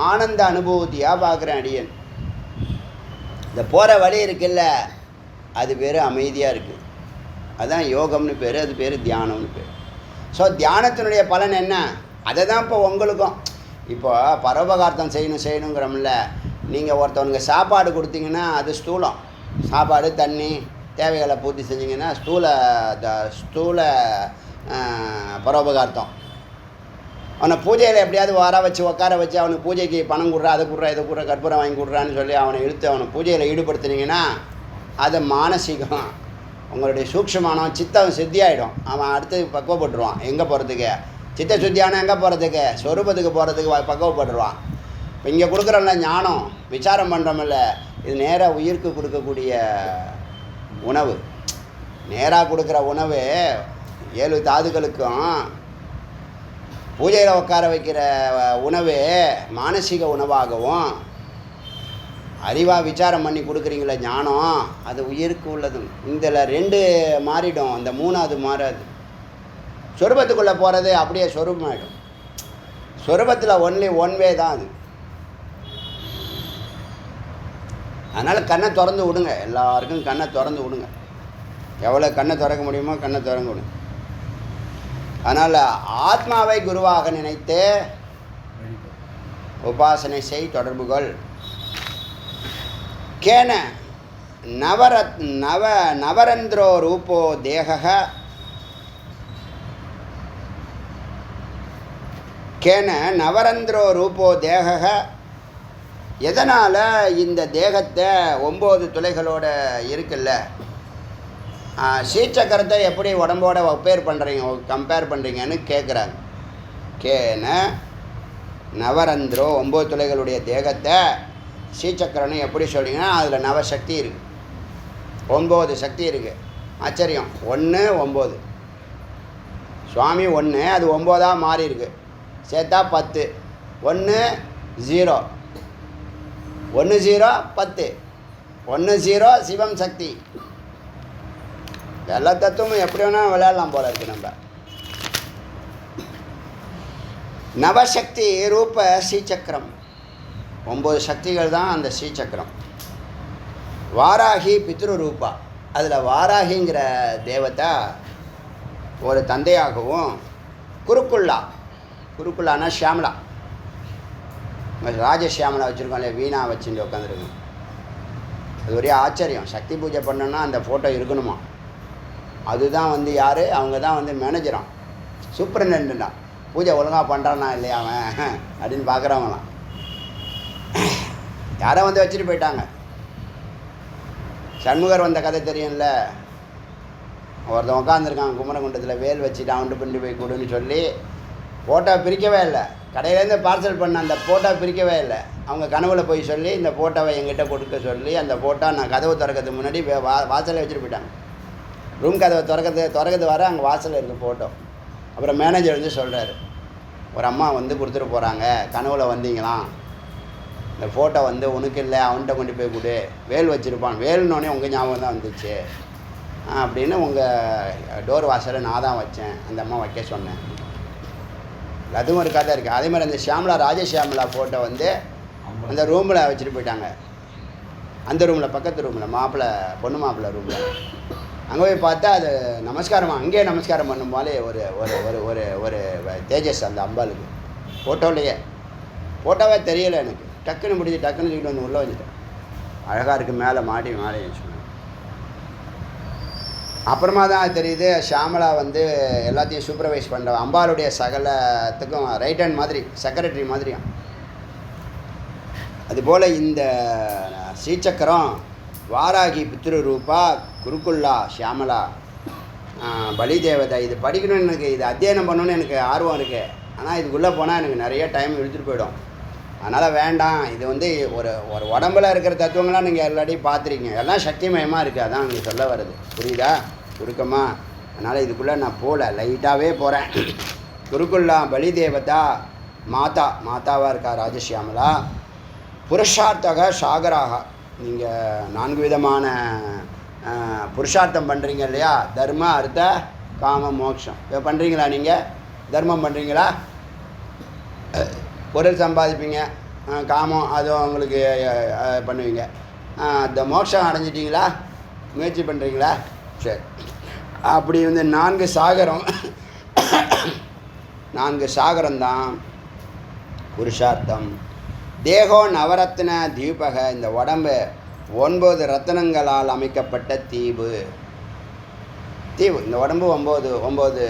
Speaker 1: ஆனந்த அனுபூதியாக பார்க்குறேன் அடியன். இந்த போகிற வழி இருக்குல்ல, அது பேர் அமைதியாக இருக்குது, அதுதான் யோகம்னு பேர், அது பேர் தியானம்னு பேர். ஸோ தியானத்தினுடைய பலன் என்ன? அதை தான் இப்போ உங்களுக்கும். இப்போ பரோபகார்த்தம் செய்யணுங்கிறோம்ல, நீங்கள் ஒருத்தவனுக்கு சாப்பாடு கொடுத்தீங்கன்னா அது ஸ்தூலம். சாப்பாடு தண்ணி தேவைகளை பூர்த்தி செஞ்சிங்கன்னா ஸ்தூல பரோபகார்த்தம். அவனை பூஜையில் எப்படியாவது வர வச்சு உட்கார வச்சு அவனுக்கு பூஜைக்கு பணம் கொடுறா, அதை கொடுறா, இதை கொடுறா, கற்பூரம் வாங்கி கொடுறான்னு சொல்லி அவனை இழுத்து அவனை பூஜையில் ஈடுபடுத்தினீங்கன்னா அது மானசீகம். உங்களுடைய சூக்ஷ்மானம் சித்தம் சித்தியாகிடும். அவன் அடுத்து பக்குவப்பட்டுருவான். எங்கே போகிறதுக்கு? சித்த சுத்தியானம் எங்கே போகிறதுக்கு? ஸ்வரூபத்துக்கு போகிறதுக்கு பக்குவப்பட்டுருவான். இப்போ இங்கே கொடுக்குறோம்ல ஞானம், விசாரம் பண்ணுறோமில்ல, இது நேராக உயிருக்கு கொடுக்கக்கூடிய உணவு. நேராக கொடுக்குற உணவு 7 தாதுகளுக்கும். பூஜையில் உட்கார வைக்கிற உணவு மானசீக உணவாகவும், அறிவாக விசாரம் பண்ணி கொடுக்குறீங்களே ஞானம், அது உயிருக்கு உள்ளது. இதில் 2 மாறிடும், அந்த 3வது மாறாது. சொரூபத்துக்குள்ளே போகிறது அப்படியே சொரூபமாகிடும். சொரூபத்தில் ஒன்லி ஒன் வே தான் அது. அதனால் கண்ணை திறந்து விடுங்க, எல்லாருக்கும் கண்ணை திறந்து விடுங்க. எவ்வளோ கண்ணை திறக்க முடியுமோ கண்ணை திறந்து விடுங்க. அதனால் ஆத்மாவை குருவாக நினைத்து உபாசனை செய், தொடர்புகள். கேன நவரந்திரோ ரூபோ தேக கேன நவரந்திரோ ரூபோ தேக. எதனால் இந்த தேகத்தை 9 துளைகளோட இருக்குல்ல, ஸ்ரீசக்கரத்தை எப்படி உடம்போட கம்பேர் பண்ணுறீங்கன்னு கேட்குறாங்க. கேன நவரந்திரோ 9 துளைகளுடைய தேகத்தை ஸ்ரீசக்கரன்னு எப்படி சொல்கிறீங்கன்னா, அதில் நவசக்தி இருக்குது, 9 சக்தி இருக்குது. ஆச்சரியம். 1 9 சுவாமி 1, அது 9ஆக மாறி இருக்கு, சேர்த்தா 10. 1 0 1 0 10 1 0 சிவம் சக்தி. எல்லா தத்துவமும் எப்படி வேணால் விளையாடலாம் போல இருக்குது. நம்ம நவசக்தி ரூப ஸ்ரீசக்கரம், 9 சக்திகள் தான் அந்த ஸ்ரீசக்கரம். வாராகி பித்ரு ரூபா, அதில் வாராகிங்கிற தேவதை ஒரு தந்தையாகவும், குருக்குல்லானா ஷியாமலா, ராஜஷியாமலா வச்சுருக்கோம் இல்லையா, வீணா வச்சுட்டு உட்காந்துருக்கோம். அது ஒரே ஆச்சரியம். சக்தி பூஜை பண்ணோன்னா அந்த ஃபோட்டோ இருக்கணுமா. அதுதான் யார்? அவங்க தான் மேனேஜரான், சூப்பரண்டா. பூஜை ஒழுங்காக பண்ணுறானா இல்லையா அவன் அப்படின்னு பார்க்குறவங்களாம். யாரை வச்சுட்டு போயிட்டாங்க. சண்முகர் வந்த கதை தெரியும்ல, ஒருத்தன் உட்காந்துருக்கான் குமரகுண்டத்தில், வேல் வச்சுட்டு அவன்ட்டு பண்ணி போய் கொடுன்னு சொல்லி ஃபோட்டோ பிரிக்கவே இல்லை. கடையிலேருந்து பார்சல் பண்ண அந்த ஃபோட்டோ பிரிக்கவே இல்லை. அவங்க கனவுல போய் சொல்லி இந்த ஃபோட்டோவை எங்கிட்ட கொடுக்க சொல்லி அந்த ஃபோட்டோ நான் கதவு திறக்கிறதுக்கு முன்னாடி வாசலில் வச்சுட்டு போயிட்டாங்க. ரூம் கதவை திறக்கிறது வர அங்கே வாசலில் இருக்குது ஃபோட்டோ. அப்புறம் மேனேஜர் சொல்கிறாரு, ஒரு அம்மா கொடுத்துட்டு போகிறாங்க, கனவுல வந்தீங்களாம், இந்த ஃபோட்டோ உனக்கு இல்லை, அவன்கிட்ட கொண்டு போய் கொடு, வேல் வச்சுருப்பான், வேல்னோடனே உங்கள் ஞாபகம் தான் வந்துச்சு அப்படின்னு உங்கள் டோர் வாசலை நான் தான் வச்சேன், அந்த அம்மா வைக்க சொன்னேன். அதுவும் ஒரு கதை இருக்குது. அதே மாதிரி அந்த ஷியாமலா, ராஜஷியாமலா ஃபோட்டோ அந்த ரூமில் வச்சுட்டு போயிட்டாங்க. அந்த ரூமில், பக்கத்து ரூமில், பொண்ணு மாப்பிள்ளை ரூமில். அங்கே போய் பார்த்தா அது நமஸ்காரம், அங்கேயே நமஸ்காரம் பண்ணும்போதே ஒரு ஒரு ஒரு ஒரு ஒரு தேஜஸ் அந்த அம்பாளுக்கு ஃபோட்டோவே தெரியலை எனக்கு. டக்குன்னு முடிஞ்சு டக்குன்னு தூக்கிட்டு உள்ளே வந்துட்டேன். அழகாக இருக்குது, மேலே மாடி சொன்னேன். அப்புறமா தான் தெரியுது ஷியாமளா வந்து எல்லாத்தையும் சூப்பர்வைஸ் பண்ணுற அம்பாளுடைய சகலத்துக்கும் ரைட் ஹேண்ட் மாதிரி செக்ரட்டரி மாதிரியும். அதுபோல் இந்த ஸ்ரீசக்கரம் வாராகி பித்ரு ரூபா குருக்குல்லா ஷியாமளா பலி தேவதை. இது படிக்கணும்னு எனக்கு, இது அத்தியனம் பண்ணணும்னு எனக்கு ஆர்வம் இருக்குது. ஆனால் இதுக்குள்ளே போனால் எனக்கு நிறைய டைம் எடுத்துகிட்டு போயிடும். அதனால் வேண்டாம். இது வந்து ஒரு ஒரு உடம்புல இருக்கிற தத்துவங்களாம் நீங்கள் எல்லாத்தையும் பார்த்துருக்கீங்க. எல்லாம் சக்திமயமாக இருக்குது. அதான் அங்கே சொல்ல வருது. புரியுதா சுருக்கமாக? அதனால் இதுக்குள்ளே நான் போகல, லைட்டாகவே போகிறேன். குருக்குல்லா பலி தேவதா மாதாவாக இருக்கா ராஜஷியாமலா. புருஷார்த்தக சாகராக. நீங்கள் 4 விதமான புருஷார்த்தம் பண்ணுறீங்க இல்லையா? தர்ம அர்த்த காம மோட்சம். இப்போ பண்ணுறீங்களா? நீங்கள் தர்மம் பண்ணுறீங்களா? பொருள் சம்பாதிப்பீங்க, காமம் அதுவும் உங்களுக்கு பண்ணுவீங்க. இந்த மோட்சம் அடைஞ்சிட்டிங்களா? முயற்சி பண்ணுறீங்களா? சரி. அப்படி வந்து 4 சாகரம் 4 சாகரம்தான் புருஷார்த்தம். தேகோ நவரத்ன தீபக. இந்த உடம்பு 9 ரத்தனங்களால் அமைக்கப்பட்ட தீவு. இந்த உடம்பு 9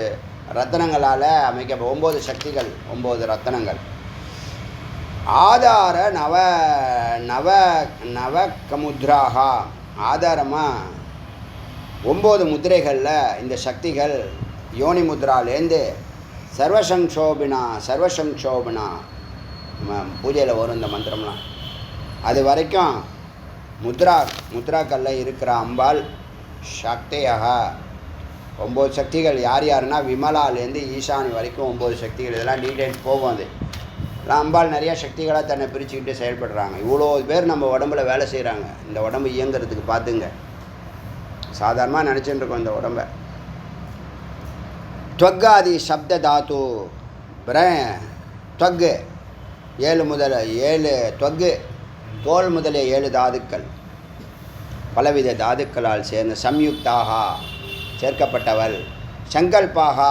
Speaker 1: ரத்தனங்களால் அமைக்க 9 சக்திகள், 9 ரத்தனங்கள். ஆதார நவ கமுத்ராக. ஆதாரமாக 9 முத்திரைகளில் இந்த சக்திகள் யோனி முத்ராலேருந்து சர்வசங்ஷோபினா பூஜையில் வரும் இந்த மந்திரம்லாம். அது வரைக்கும் முத்ராக்களில் இருக்கிற அம்பாள் சக்தியாக 9 சக்திகள். யாருன்னா விமலாலேருந்து ஈசானி வரைக்கும் 9 சக்திகள். இதெல்லாம் டீட்டெயில்ஸ் போகும். அது அம்பாள் நிறையா சக்திகளாக தன்னை பிரிச்சுக்கிட்டு செயல்படுறாங்க. இவ்வளோ பேர் நம்ம உடம்புல வேலை செய்கிறாங்க. இந்த உடம்பு இயங்கிறதுக்கு பார்த்துங்க. சாதாரணமாக நினச்சிட்டு இருக்கோம் இந்த உடம்பை. துவக்காதி சப்த தாத்து துவக்கு 7 துவக்கு தோல் முதலிய 7 தாதுக்கள் பலவித தாதுக்களால் சேர்ந்த சம்யுக்தாக சேர்க்கப்பட்டவள். சங்கல்பாகா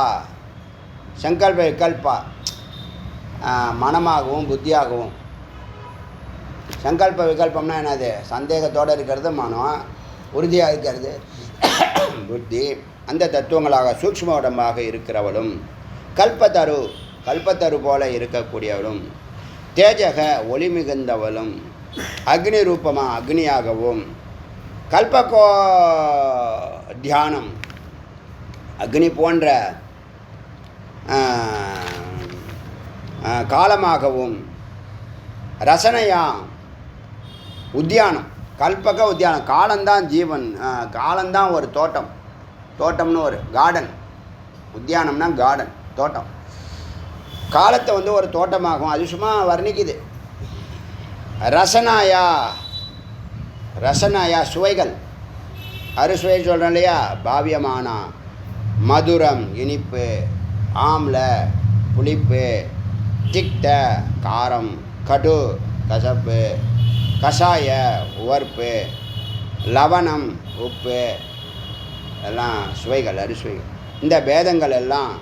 Speaker 1: விகல்பா மனமாகவும் புத்தியாகவும். சங்கல்ப விகல்பம்னா என்னது? சந்தேகத்தோடு இருக்கிறது மனம், உறுதியாக இருக்கிறது புத்தி. அந்த தத்துவங்களாக சூக்ஷ்ம உடம்பாக இருக்கிறவளும், கல்பத்தரு போல இருக்கக்கூடியவளும், தேஜக ஒளி மிகுந்தவளும், அக்னி ரூபமாக அக்னியாகவும், கல்பகோ தியானம் அக்னி போன்ற காலமாகவும், ரசனையா உத்தியானம் கல்பக உத்தியானம். காலந்தான் ஜீவன், காலந்தான் ஒரு தோட்டம்னு ஒரு கார்டன். உத்தியானம்னா கார்டன், தோட்டம். காலத்தை வந்து ஒரு தோட்டமாகும். அது சும்மா வர்ணிக்குது. ரசனாயா சுவைகள், அறுசுவை சொல்கிறேன் இல்லையா? பாவியமானா மதுரம் இனிப்பு, ஆம்ல புளிப்பு, திக்த காரம், கடு கசப்பு, கஷாய உவர்ப்பு, லவணம் உப்பு, எல்லாம் சுவைகள், அறுசுவைகள். இந்த பேதங்கள் எல்லாம்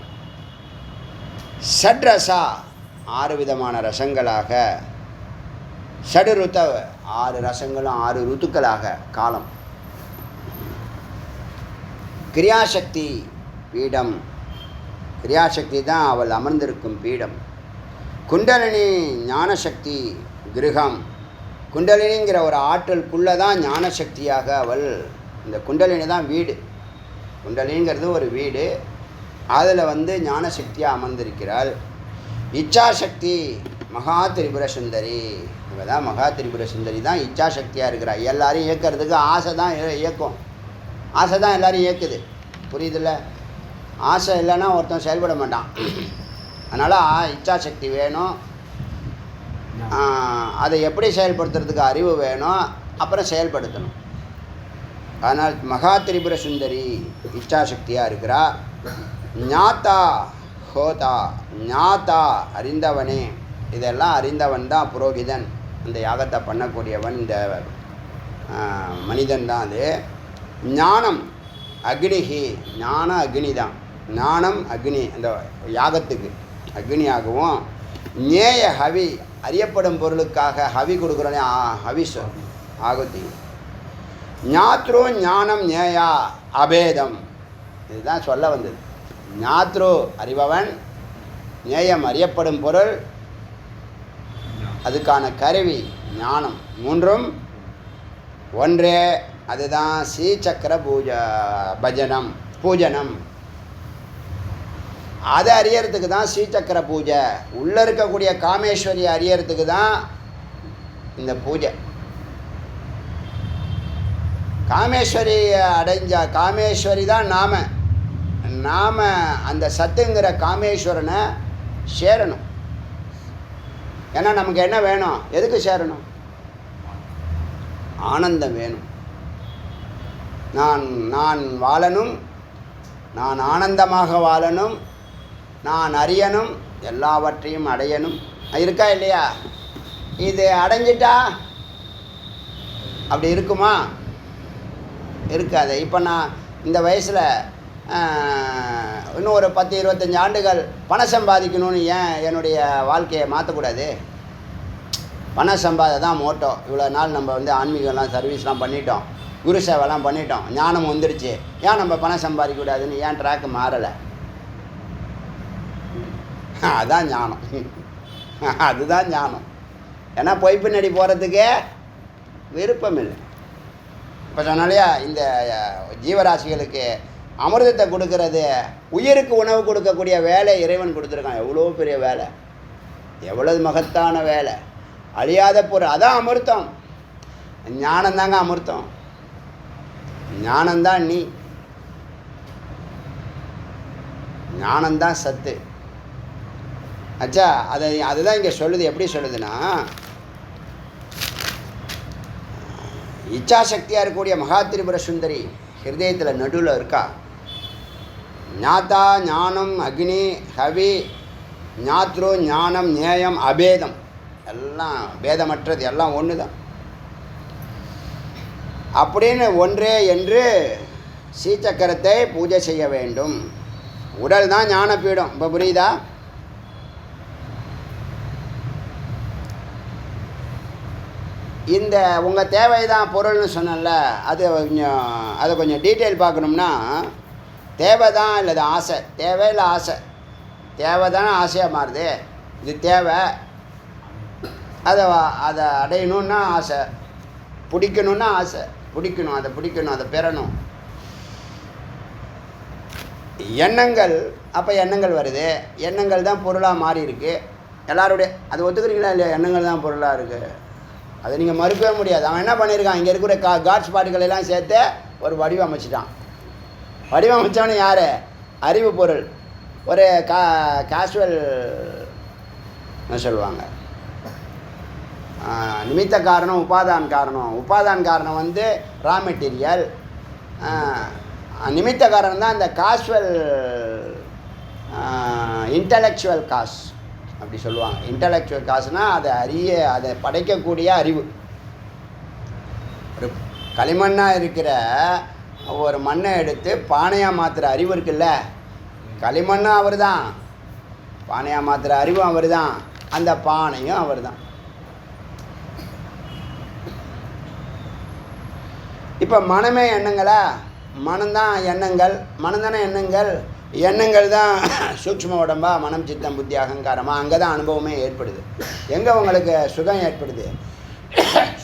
Speaker 1: ஷட்ரசா 6 விதமான ரசங்களாக, ஷடு ருத்த 6 ரசங்களும் 6 ருத்துக்களாக காலம். கிரியாசக்தி பீடம், கிரியாசக்தி தான் அவள் அமர்ந்திருக்கும் பீடம். குண்டலினி ஞானசக்தி கிரகம். குண்டலினிங்கிற ஒரு ஆற்றலுக்குள்ளே தான் ஞானசக்தியாக அவள். இந்த குண்டலினி தான் வீடு. குண்டலினிங்கிறது ஒரு வீடு. அதில் வந்து ஞானசக்தியாக அமர்ந்திருக்கிறாள். இச்சாசக்தி மகா திரிபுர சுந்தரி. இவ தான் மகா திரிபுர சுந்தரி தான் இச்சாசக்தியாக இருக்கிறாள். எல்லாரையும் இயக்கிறதுக்கு ஆசை தான் இயக்கும். ஆசை தான் எல்லோரும் இயக்குது. புரியுதில்ல? ஆசை இல்லைன்னா ஒருத்தன் செயல்பட மாட்டான். அதனால் இச்சாசக்தி வேணும். அதை எப்படி செயல்படுத்துறதுக்கு அறிவு வேணும், அப்புறம் செயல்படுத்தணும். அதனால் மகா திரிபுர சுந்தரி இச்சாசக்தியாக இருக்கிறா. ஞாத்தா ஹோதா, ஞாத்தா அறிந்தவனே. இதெல்லாம் அறிந்தவன் தான் புரோகிதன், இந்த யாகத்தை பண்ணக்கூடியவன் இந்த மனிதன் தான். அது ஞானம் அக்னிஹி, ஞானம் அக்னி தான். ஞானம் அக்னி, அந்த யாகத்துக்கு அக்னியாகவும். ஞேய ஹவி, அறியப்படும் பொருளுக்காக ஹவி கொடுக்குறோன்னே, ஹவிஸ் ஆகுதி. ஞாத்ரு ஞானம் ஞேயா அபேதம். இதுதான் சொல்ல வந்தது. ஞாத்ரு அறிபவன், நேயம் அறியப்படும் பொருள், அதுக்கான கருவி ஞானம், மூன்றும் ஒன்றே. அதுதான் ஸ்ரீசக்கர பூஜனம். அதை அறியறதுக்கு தான் ஸ்ரீசக்கர பூஜை. உள்ளே இருக்கக்கூடிய காமேஸ்வரி அறியறதுக்கு தான் இந்த பூஜை. காமேஸ்வரி காமேஸ்வரி தான் நாம அந்த சத்துங்கிற காமேஸ்வரனை சேரணும். ஏன்னா நமக்கு என்ன வேணும்? எதுக்கு சேரணும்? ஆனந்தம் வேணும். நான் வாழணும், நான் ஆனந்தமாக வாழணும், நான் அறியணும், எல்லாவற்றையும் அடையணும். இருக்கா இல்லையா? இது அடைஞ்சிட்டா அப்படி இருக்குமா? இருக்காது. இப்போ நான் இந்த வயசில் இன்னும் ஒரு 10-25 ஆண்டுகள் பணம் சம்பாதிக்கணும்னு ஏன் என்னுடைய வாழ்க்கையை மாற்றக்கூடாது? பணம் சம்பாத தான் மோட்டோ. இவ்வளோ நாள் நம்ம ஆன்மீகம்லாம் சர்வீஸ்லாம் பண்ணிட்டோம், குரு சேவைலாம் பண்ணிட்டோம், ஞானம் வந்துடுச்சு, ஏன் நம்ம பணம் சம்பாதிக்கக்கூடாதுன்னு ஏன் ட்ராக்கு மாறலை? அதான் ஞானம். அதுதான் ஞானம். ஏன்னா பொய் பின்னாடி போகிறதுக்கே விருப்பம் இல்லை. இப்போ சொன்னாலையா, இந்த ஜீவராசிகளுக்கு அமிர்தத்தை கொடுக்கறது, உயிருக்கு உணவு கொடுக்கக்கூடிய வேலை இறைவன் கொடுத்துருக்கான். எவ்வளோ பெரிய வேலை, எவ்வளவு மகத்தான வேலை, அழியாத பொருள். அதான் அமிர்தம். ஞானந்தாங்க அமிர்தம். ஞானந்தான் நீ, ஞானந்தான் சத்து. அச்சா, அதுதான் இங்கே சொல்லுது. எப்படி சொல்லுதுன்னா, இச்சாசக்தியாக இருக்கக்கூடிய மகா திரிபுர சுந்தரி ஹிருதயத்தில் நடுவில் இருக்கா. ஞாத்தா ஞானம் அக்னி ஹவி ஞாத்ரு ஞானம் நேயம் அபேதம், எல்லாம் பேதமற்றது, எல்லாம் ஒன்று தான் அப்படின்னு ஒன்றே என்று ஸ்ரீசக்கரத்தை பூஜை செய்ய வேண்டும். உடல் தான் ஞானப்பீடம். இப்போ புரியுதா? இந்த உங்கள் தேவை தான் பொருள்னு சொன்னல, அதை கொஞ்சம் டீட்டெயில் பார்க்கணும்னா, தேவை தான் இல்லை ஆசை, தேவை இல்லை ஆசை. தேவை தானே ஆசையாக மாறுது. இது தேவை, அதை அடையணுன்னா ஆசை, பிடிக்கணுன்னா ஆசை, அதை பெறணும். எண்ணங்கள், அப்போ எண்ணங்கள் வருது. எண்ணங்கள் தான் பொருளாக மாறி இருக்கு எல்லாருடைய. அது ஒத்துக்கிறீங்களா இல்லையா? எண்ணங்கள் தான் பொருளாக இருக்குது. அதை நீங்கள் மறுக்கவே முடியாது. அவன் என்ன பண்ணியிருக்கான், இங்கே இருக்கிற காட்ஸ் பாட்டுகள் எல்லாம் சேர்த்து ஒரு வடிவமைச்சிட்டான். வடிவமைச்சவனு யார்? அறிவு பொருள். ஒரு கேஷுவல் சொல்லுவாங்க, நிமித்த காரணம், உபாதான் காரணம். உபாதான் காரணம் ரா மெட்டீரியல். நிமித்த காரணம் தான் இந்த காசுவல் இன்டலெக்சுவல் காஸ் அப்படி சொல்லுவாங்க. இன்டலெக்சுவல் காசுனால் அதை படைக்கக்கூடிய அறிவு. ஒரு களிமண்ணாக இருக்கிற ஒரு மண்ணை எடுத்து பானையாக மாற்றுற அறிவு இருக்குல்ல, களிமண்ணும் அவர் தான், பானையாக மாற்றுற அறிவும் அவர் தான், அந்த பானையும் அவர் தான். இப்போ மனமே எண்ணங்களா? மனம்தான் எண்ணங்கள். மனம் தானே எண்ணங்கள். எண்ணங்கள் தான் சூக்ஷ்ம உடம்பா, மனம் சித்தம் புத்தி அகங்காரமாக. அங்கே தான் அனுபவமே ஏற்படுது. எங்கே உங்களுக்கு சுகம் ஏற்படுது?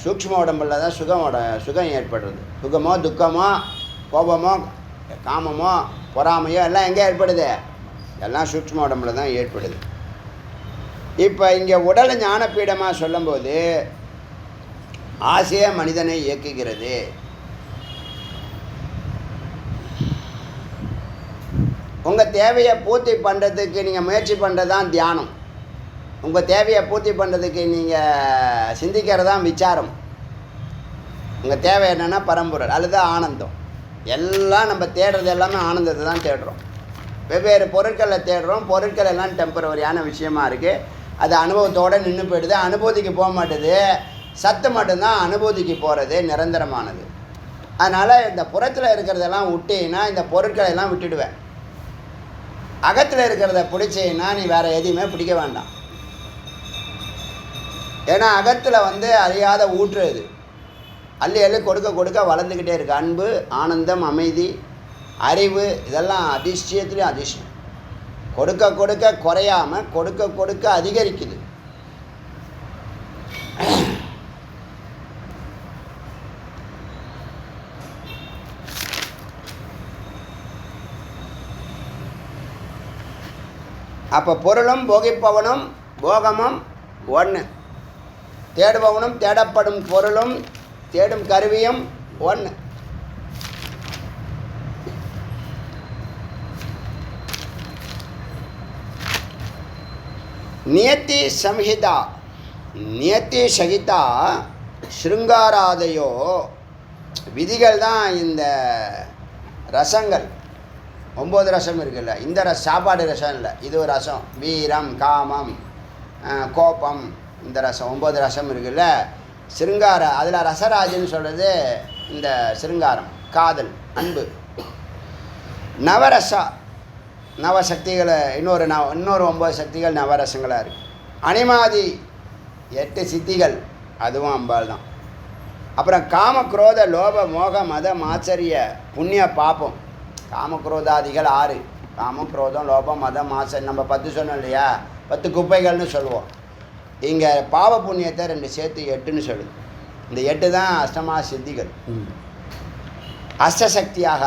Speaker 1: சூக்ஷ்ம உடம்பில் தான் சுகம் ஏற்படுறது. சுகமோ துக்கமோ கோபமோ காமமோ பொறாமையோ எல்லாம் எங்கே ஏற்படுது? எல்லாம் சூக்ஷ்ம உடம்புல தான் ஏற்படுது. இப்போ இங்கே உடலை ஞானப்பீடமாக சொல்லும்போது ஆசையே மனிதனை இயக்குகிறது. உங்கள் தேவையை பூர்த்தி பண்ணுறதுக்கு நீங்கள் முயற்சி பண்ணுறது தான் தியானம். உங்கள் தேவையை பூர்த்தி பண்ணுறதுக்கு நீங்கள் சிந்திக்கிறது தான் விசாரம். உங்கள் தேவை என்னென்னா பரம்பொருள் அல்லது ஆனந்தம். எல்லாம் நம்ம தேடுறது எல்லாமே ஆனந்தத்தை தான் தேடுறோம். வெவ்வேறு பொருட்களை தேடுறோம். பொருட்கள் எல்லாம் டெம்பரவரியான விஷயமா இருக்குது. அது அனுபவத்தோடு நின்று போயிடுது, அனுபூதிக்கு போக மாட்டுது. சத்து மட்டும்தான் அனுபூதிக்கு போகிறது, நிரந்தரமானது. அதனால் இந்த புறத்தில் இருக்கிறதெல்லாம் விட்டீங்கன்னா இந்த பொருட்களை எல்லாம் விட்டுடுவேன். அகத்தில் இருக்கிறத பிடிச்சின்னா நீ வேறு எதையுமே பிடிக்க வேண்டாம். ஏன்னா அகத்தில் அழியாத ஊற்று அது. அள்ளி அள்ளி கொடுக்க கொடுக்க வளர்ந்துக்கிட்டே இருக்குது. அன்பு, ஆனந்தம், அமைதி, அறிவு, இதெல்லாம் அதிசயத்துலேயும் அதிசயம். கொடுக்க கொடுக்க குறையாமல் கொடுக்க கொடுக்க அதிகரிக்குது. அப்போ பொருளும் போகிப்பவனும் போகமும் ஒன்று, தேடுபவனும் தேடப்படும் பொருளும் தேடும் கருவியும் ஒன்று. நியத்தி சம்ஹிதா நியத்தி சகிதா ஸ்ருங்காராதையோ விதிகள் தான் இந்த ரசங்கள். 9 ரசம் இருக்குல்ல, இந்த சாப்பாடு ரசம் இல்லை, இது ஒரு ரசம். வீரம், காமம், கோபம், இந்த ரசம் 9 ரசம் இருக்குல்ல. சிருங்கார அதில் ரசராஜன்னு சொல்கிறது இந்த சிருங்காரம், காதல், அன்பு. நவரசா நவசக்திகளை இன்னொரு 9 சக்திகள் நவரசங்களாக இருக்குது. அனிமாதி 8 சித்திகள், அதுவும் அம்பாள் தான். அப்புறம் காம குரோத லோப மோக மத ஆச்சரிய புண்ணிய பாப்பம். காமக்ரோதாதிகள் 6. காமம், குரோதம், லோபம், மதம், ஆச்சரியம். நம்ம 10 சொன்னோம் இல்லையா, 10 குப்பைகள்னு சொல்லுவோம். இங்கே பாவ புண்ணியத்தை 2 சேர்த்து 8ன்னு சொல்லுது. இந்த 8 தான் அஷ்டமா சித்திகள். அஷ்டசக்தியாக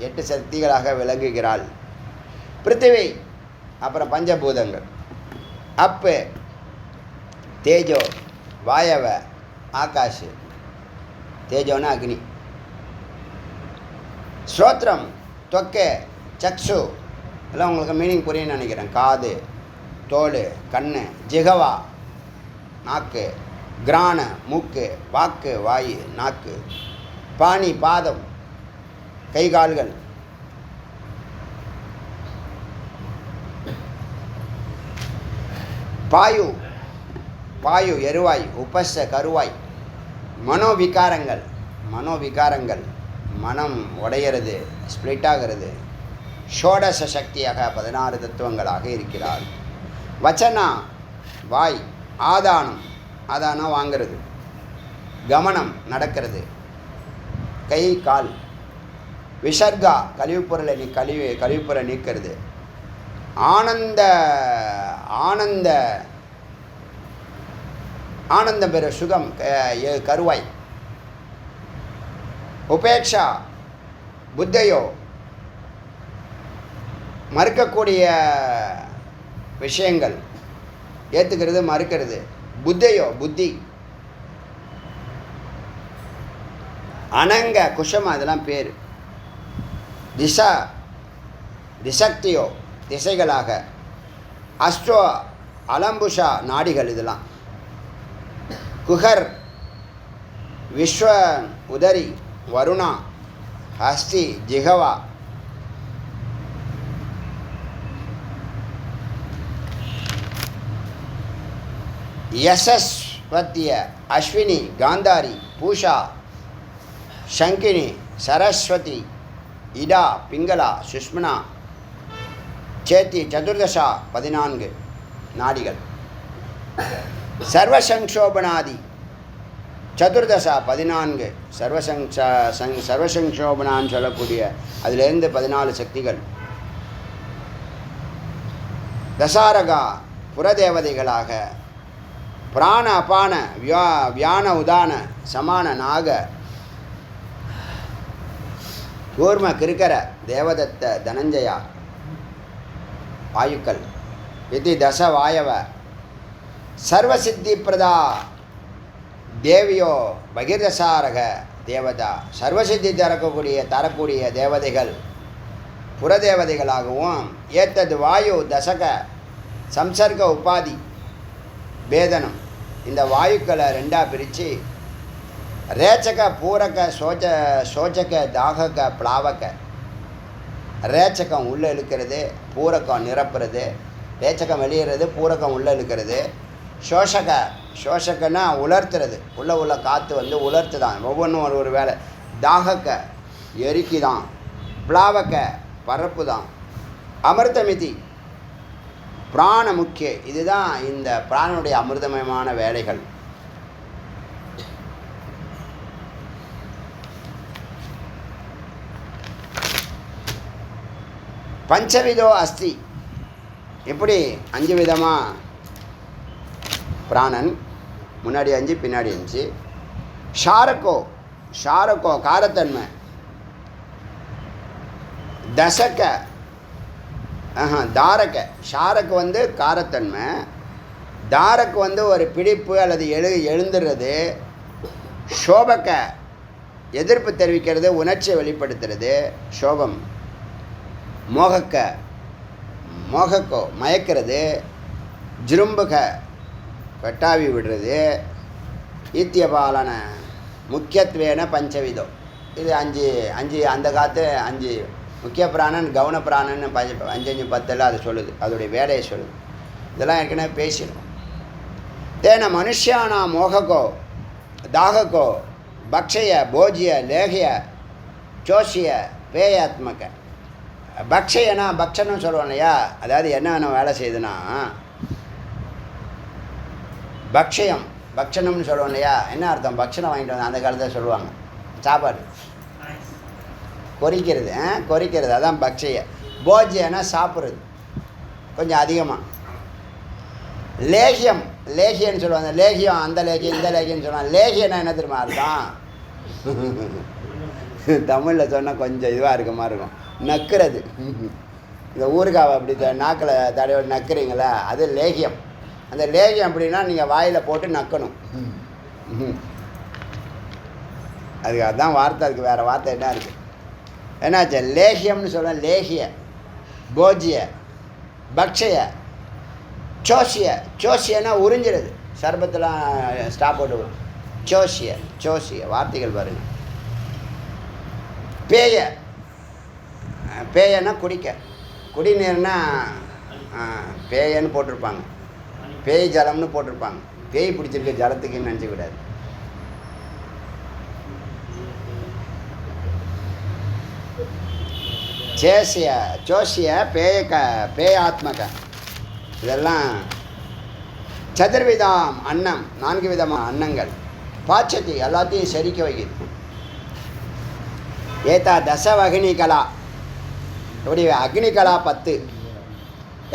Speaker 1: 8 சக்திகளாக விளங்குகிறாள். பிருத்திவி, அப்புறம் பஞ்சபூதங்கள், அப்பு, தேஜோ, வாயவ, ஆகாஷ். தேஜோன்னா அக்னி. ஸ்ரோத்ரம், தொக்கு, சக்ஷு, எல்லாம் உங்களுக்கு மீனிங் புரியும்னு நினைக்கிறேன். காது, தோல், கண், ஜிகவா, நாக்கு, கிராண, மூக்கு, வாக்கு, வாயு, நாக்கு, பாணி, பாதம், கை கால்கள், பாயு, பாயு எருவாய், உபச கருவாய், மனோவிகாரங்கள், மனோவிகாரங்கள், மனம் உடையிறது, ஸ்பிளிட் ஆகிறது. ஷோடச சக்தியாக 16 தத்துவங்களாக இருக்கிறார். வச்சனா, வாய், ஆதானம், ஆதானம் வாங்கிறது, கமனம், நடக்கிறது, கை கால், விசர்கா, கழிவுப்பொருளை கழிவுப்பொருளை நீக்கிறது, ஆனந்த ஆனந்த ஆனந்தம் பெற சுகம், கருவாய், உபேக்ஷா, புத்தையோ, மறுக்கக்கூடிய விஷயங்கள், ஏற்றுக்கிறது, மறுக்கிறது, புத்தையோ, புத்தி, அனங்க, குஷமா, இதெல்லாம் பேர். திசா, திசக்தியோ, திசைகளாக, அஸ்ட்ரோ, அலம்புஷா, நாடிகள், இதெல்லாம். குஹர், விஸ்வ, உதரி, வருணா, ஹஸ்தி, ஜிகவா, யசஸ்வத்திய, அஸ்வினி, காந்தாரி, பூஷா, சங்கினி, சரஸ்வதி, இடா, பிங்களா, சுஷ்மனா, சேத்தி, சதுர்தசா 14 நாடிகள். சர்வசங்ஷோபனாதி சதுர்தசா 14 சர்வசங்ஷோபனான்னு சொல்லக்கூடிய அதிலிருந்து 14 சக்திகள். தசாரகா புறதேவதைகளாக, பிராண அபான வியான உதான சமான நாக கூர்ம கிருக்கர தேவதத்த தனஞ்சயா வாயுக்கள். இது தச வாயவ. சர்வசித்தி பிரதா தேவியோ பகிர்தசாரக தேவதா. சர்வசித்தி தரக்கூடிய தேவதைகள் புறதேவதைகளாகவும், ஏத்தது வாயு தசக சம்சர்க உபாதி பேதனம். இந்த வாயுக்களை 2ஆக பிரித்து ரேச்சக பூரக சோச்சக தாகக பிளாவக. ரேச்சகம் உள்ளே இழுக்கிறது, பூரகம் நிரப்புறது. ரேச்சகம் வெளியேறது, பூரகம் உள்ளே இழுக்கிறது. சோஷகன்னா உலர்த்துறது, உள்ள காற்று வந்து உலர்த்து தான், ஒவ்வொன்றும் ஒரு வேலை. தாகக்க எரிக்கி தான். பிளாவக்க பரப்பு தான். அமிர்தமிதி பிராண முக்கிய. இதுதான் இந்த பிராணனுடைய அமிர்தமயமான வேலைகள். பஞ்சவிதோ அஸ்தி. எப்படி 5 விதமாக பிராணன், முன்னாடி 5 பின்னாடி 5. ஷாரக்கோ காரத்தன்மை. தசக்க தாரக்க. ஷாரக்கு வந்து காரத்தன்மை, தாரக்கு வந்து ஒரு பிடிப்பு அல்லது எழுந்துடுறது. சோபக்க எதிர்ப்பு தெரிவிக்கிறது, உணர்ச்சியை வெளிப்படுத்துறது சோபம். மோகக்கோ மயக்கிறது. ஜிரும்புக வெட்டாவி விடுறது. ஈத்தியபாலன முக்கியத்துவேன பஞ்சவிதம். இது 5 அந்த காலத்து 5 முக்கிய பிராணன், கவுன பிராணன் 5 10 அது சொல்லுது, அதோடைய வேலையை சொல்லுது. இதெல்லாம் ஏற்கனவே பேசிடும். தேன மனுஷியானா மோகக்கோ தாகக்கோ பக்ஷய போஜிய லேகிய சோஷிய பேயாத்மக. பக்ஷயனா பக்ஷன்னு சொல்லுவோம் இல்லையா, அதாவது என்ன வேலை செய்யுதுன்னா பக்ஷணம்னு சொல்லுவோம் இல்லையா. என்ன அர்த்தம்? பக்ஷணம் வாங்கிட்டு வந்து அந்த காலத்தில் சொல்லுவாங்க, சாப்பாடு கொறிக்கிறது, அதான் பக்ஷய. போஜ்யனா சாப்பிட்றது கொஞ்சம் அதிகமாக. லேகியன்னு சொல்லுவாங்க. லேகியம் அந்த லேகியம் இந்த லேகியம்னு சொல்லுவாங்க. லேகியன்னா என்ன தெரியுமா அர்த்தம்? தமிழில் சொன்னால் கொஞ்சம் இதுவாக இருக்க மாதிரி இருக்கும். நக்குறது. இந்த ஊறுகாவை அப்படி நாக்கில் தடவை நக்குறீங்களா, அது லேகியம். அந்த லேகியம் அப்படின்னா நீங்கள் வாயில் போட்டு நக்கணும். அதுக்கு அதுதான் வார்த்தை, அதுக்கு வேறு வார்த்தை என்ன இருக்குது? என்னாச்சு? லேகியம்னு சொல்ல. லேகிய, போஜிய, பக்ஷய, சோஷியனா உறிஞ்சிறது. சர்பத்தெலாம் ஸ்டாப் போட்டு சோஷிய வார்த்தைகள் பாருங்கள். பேயன்னா குடிக்க. குடிநீர்னா பேயன்னு போட்டிருப்பாங்க, பேய் ஜலம்னு போட்டிருப்பாங்க. பேய் பிடிச்சிருக்க ஜலத்துக்குன்னு நினச்சிக்கூடாது. சோஷிய பேயாத்மக. இதெல்லாம் சதுர்விதம் அன்னம், 4 விதமான அன்னங்கள். பாச்சதி எல்லாத்தையும் செரிக்க வைக்குது. ஏதா தசவகினிகலா. இப்படி அக்னிகலா 10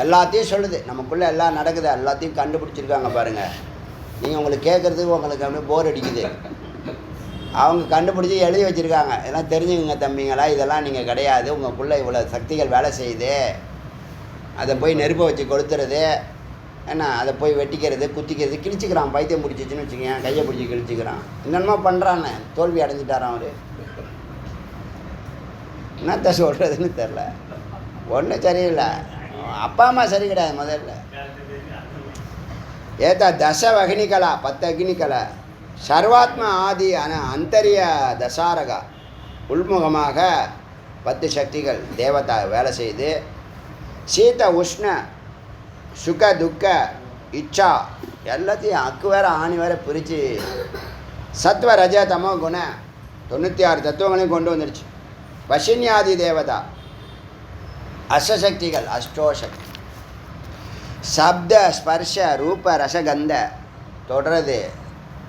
Speaker 1: எல்லாத்தையும் சொல்லுது. நமக்குள்ளே எல்லாம் நடக்குது, எல்லாத்தையும் கண்டுபிடிச்சிருக்காங்க பாருங்கள். நீங்கள் உங்களுக்கு கேட்குறதுக்கு உங்களுக்கு அப்படியே போர் அடிக்குது. அவங்க கண்டுபிடிச்சி எழுதி வச்சுருக்காங்க. இதெல்லாம் தெரிஞ்சுக்கங்க தம்பிங்களா, இதெல்லாம் நீங்கள் கிடையாது. உங்களுக்குள்ளே இவ்வளோ சக்திகள் வேலை செய்யுது. அதை போய் நெருப்பை வச்சு கொளுத்துறது என்ன, அதை போய் வெட்டிக்கிறது, குத்திக்கிறது, கிழிச்சிக்கிறான். பைத்தியம் பிடிச்சிச்சின்னு வச்சுக்கோங்க, கையை பிடிச்சி கிழிச்சிக்கிறான். என்னென்னமோ பண்ணுறான்னு தோல்வி அடைஞ்சிட்டாரான் அவர். என்னத்த சொல்கிறதுன்னு தெரில. ஒன்றும் சரியில்லை. அப்பா அம்மா சரி கிடையாது முதல்ல. ஏதா தசவகினிகலா 10 அக்னிகலா. சர்வாத்மா ஆதி அந்தரிய தசாரகா. உள்முகமாக 10 சக்திகள் தேவதா வேலை செய்து. சீத உஷ்ண சுக துக்க இச்சா எல்லாத்தையும் அக்கு வேற ஆணி வேற பிரித்து சத்வ ரஜ தமோ குண 96 தத்துவங்களையும் கொண்டு வந்துடுச்சு. வசின்யாதி தேவதா அஷ்டசக்திகள், அஷ்டோசக்தி. சப்த ஸ்பர்ஷ ரூப ரசகந்த தொடர்றது.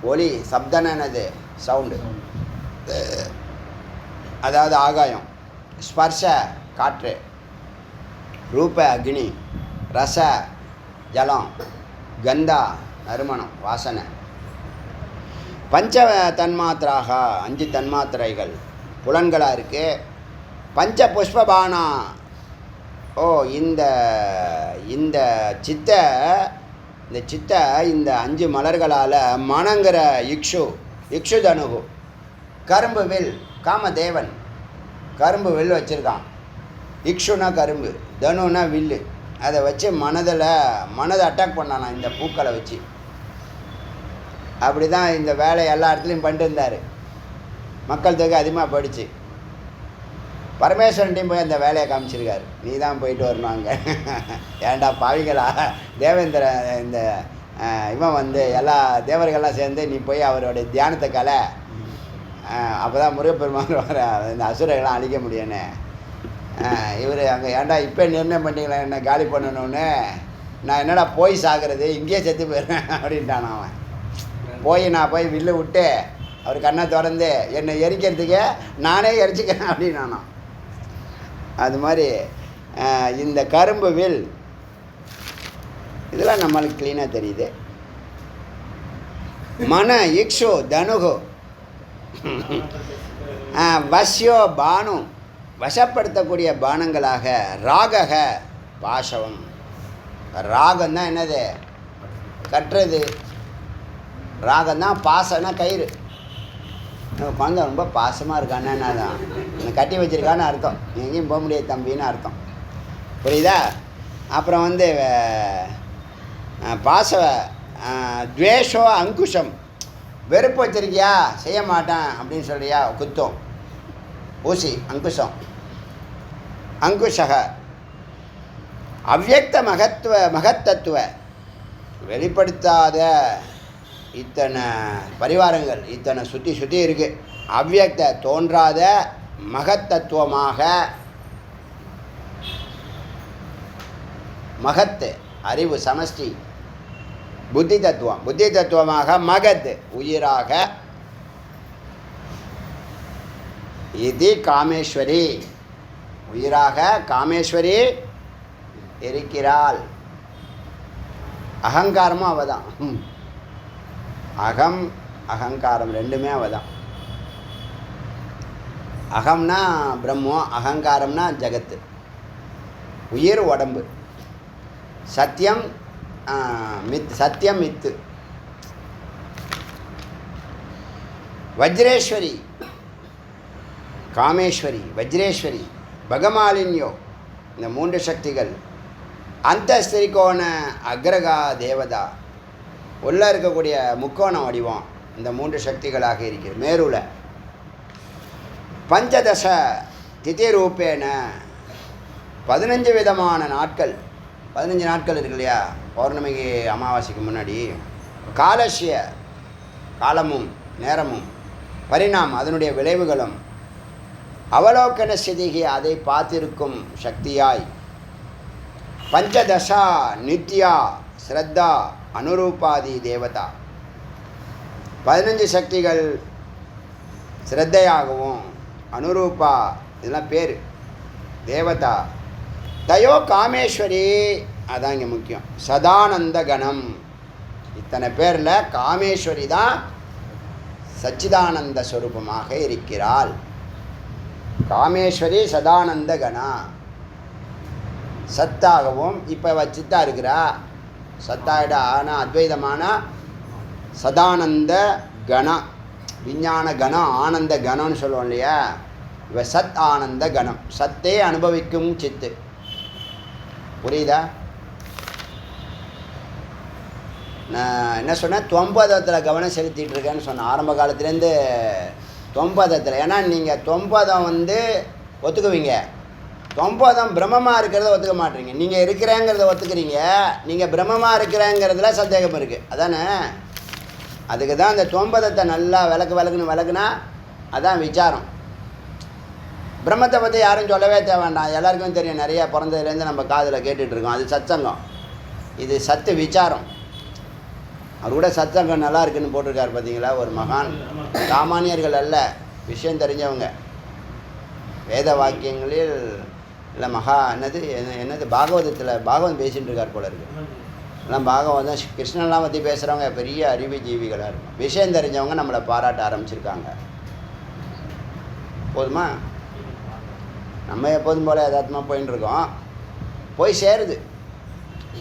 Speaker 1: ஒலி சப்தனது சவுண்டு, அதாவது ஆகாயம். ஸ்பர்ஷ காற்று, ரூப அக்னி, ரச ஜலம், கந்தா நறுமணம் வாசனை. பஞ்ச தன்மாத்திராக 5 தன்மாத்திரைகள் புலன்களாக இருக்குது. பஞ்ச புஷ்பபானா. ஓ இந்த இந்த சித்த இந்த 5 மலர்களால் மனங்கிற இக்ஷு தனுகு. கரும்பு வில் காமதேவன் கரும்பு வில் வச்சுருக்கான். இக்ஷுனா கரும்பு, தனுனா வில்லு. அதை வச்சு மனதை அட்டாக் பண்ணானா இந்த பூக்களை வச்சு. அப்படி தான் இந்த வேலையை எல்லா இடத்துலையும் பண்ணிட்டு இருந்தார். மக்கள் தொகை அதிகமாக படித்து பரமேஸ்வரன்ட்டையும் போய் அந்த வேலையை காமிச்சிருக்காரு. நீ தான் போயிட்டு வரணும் அங்கே. ஏன்டா பாவிகளா, தேவேந்திர இந்த இவன் வந்து எல்லா தேவர்கள்லாம் சேர்ந்து நீ போய் அவருடைய தியானத்தை கலை, அப்போ தான் முருகப்பெருமான் வர இந்த அசுரைகள்லாம் அழிக்க முடியும்னு. இவர் அங்கே ஏன்டா இப்போ நிர்ணயம் பண்ணிங்களா என்ன காலி பண்ணணுன்னு. நான் என்னடா போய் சாகிறது, இங்கேயே செத்து போயிடுறேன் அப்படின்ட்டான் அவன். நான் போய் வில்லு விட்டு அவர் கண்ணை திறந்து என்னை எரிக்கிறதுக்கே நானே எரிச்சிக்கிறேன் அப்படின்னு நானும். அது மாதிரி இந்த கரும்பு வில் இதெல்லாம் நம்மளுக்கு க்ளீனாக தெரியுது. மன இக்ஷோ தனுகோ வஷ்யோ பானு வசப்படுத்தக்கூடிய பானங்களாக ராகக பாசவம். ராகம்தான் என்னது? கட்டுறது. ராகம்தான் பாசம்னா கயிறு. குழந்தை ரொம்ப பாசமாக இருக்கான்னா தான் கட்டி வச்சிருக்கான்னு அர்த்தம். எங்கேயும் போக முடியாது தம்பின்னு அர்த்தம். புரியுதா? அப்புறம் வந்து பாச துவேஷோ அங்குஷம். வெறுப்பு வச்சிருக்கியா, செய்ய மாட்டேன் அப்படின்னு சொல்றியா, குத்தம் ஊசி அங்குஷம். அங்குஷக அவ்யக்த மகத்தத்துவ வெளிப்படுத்தாத இத்தனை பரிவாரங்கள் இத்தனை சுற்றி சுற்றி இருக்குது. அவ்யக்த தோன்றாத மகத்தத்துவமாக மகத்து அறிவு சமஷ்டி புத்தி தத்துவம் புத்தி தத்துவமாக மகத் உயிராக இது காமேஸ்வரி உயிராக காமேஸ்வரி இருக்கிறாள். அகங்காரமும் அவ தான். அகம் அகங்காரம் ரெண்டுமே அவ தான். அகம்னா பிரம்மம், அகங்காரம்னா ஜகத்து. உயிர் உடம்பு. சத்தியம் சத்தியம் மித்து. வஜ்ரேஸ்வரி காமேஸ்வரி வஜ்ரேஸ்வரி பகமாலின்யோ இந்த மூன்று சக்திகள். அந்தஸ்திரிகோண அக்ரகா தேவதா உள்ளே இருக்கக்கூடிய முக்கோண வடிவம் இந்த மூன்று சக்திகளாக இருக்கிறது. மேருல பஞ்சதச திதி ரூபேன 15 விதமான நாட்கள் 15 நாட்கள் இருக்கு இல்லையா பௌர்ணமிக்கு அமாவாசைக்கு முன்னாடி. காலசிய காலமும் நேரமும் பரிணாமம் அதனுடைய விளைவுகளும் அவலோகன சிதிகி அதை பார்த்திருக்கும் சக்தியாய். பஞ்சதசா நித்யா ஸ்ரத்தா அனுரூபாதி தேவதா 15 சக்திகள் ஸ்ரத்தையாகவும் அனுரூபா இதெல்லாம் பேர் தேவதா. தயோ காமேஸ்வரி அதான் இங்கே முக்கியம். சதானந்த கணம் இத்தனை பேரில் காமேஸ்வரி தான் சச்சிதானந்த ஸ்வரூபமாக இருக்கிறாள். காமேஸ்வரி சதானந்த கணா சத்தாகவும் இப்போ வச்சுத்தான் இருக்கிறா. சத்தாயிட ஆனால் அத்வைதமான சதானந்த கணம் விஞ்ஞான கணம் ஆனந்த கணம்னு சொல்லுவோம் இல்லையா. இவ சத் ஆனந்த கணம் சத்தே அனுபவிக்கும் சித்து. புரியுதா? நான் என்ன சொன்னேன், தொம்பதத்தில் கவனம் செலுத்திட்டு இருக்கேன்னு சொன்னேன் ஆரம்ப காலத்துலேருந்து. தொம்பதத்தில் ஏன்னா நீங்கள் தொம்பதம் வந்து ஒத்துக்குவீங்க, தொம்பதம் பிரம்மமாக இருக்கிறத ஒத்துக்க மாட்டீங்க. நீங்கள் இருக்கிறேங்கிறத ஒத்துக்கிறீங்க, நீங்கள் பிரம்மமாக இருக்கிறேங்கிறதுல சந்தேகம் இருக்குது. அதானே? அதுக்கு தான் இந்த தொம்பதத்தை நல்லா விளக்குனா அதான் விசாரம். பிரம்மத்தை பற்றி யாரும் சொல்லவே தேவைண்டாம், எல்லாருக்கும் தெரியும். நிறையா பிறந்ததுலேருந்து நம்ம காதில் கேட்டுட்ருக்கோம். அது சத்சங்கம், இது சத்து விசாரம். அவர் கூட சத்சங்கம் நல்லா இருக்குன்னு போட்டிருக்காரு பார்த்தீங்களா. ஒரு மகான், சாமானியர்கள் அல்ல, விஷயம் தெரிஞ்சவங்க. வேத வாக்கியங்களில் இல்லை என்னது பாகவதம் பேசிகிட்டு இருக்கார் போல இருக்கு. எல்லாம் பாகவதம் கிருஷ்ணன்லாம் பற்றி பேசுகிறவங்க பெரிய அறிவு ஜீவிகளாக இருக்கும். விஷயம் தெரிஞ்சவங்க நம்மளை பாராட்ட ஆரம்பிச்சிருக்காங்க. போதுமா? நம்ம எப்போதும் போல் யதார்த்தமாக போயின்னு இருக்கோம், போய் சேருது.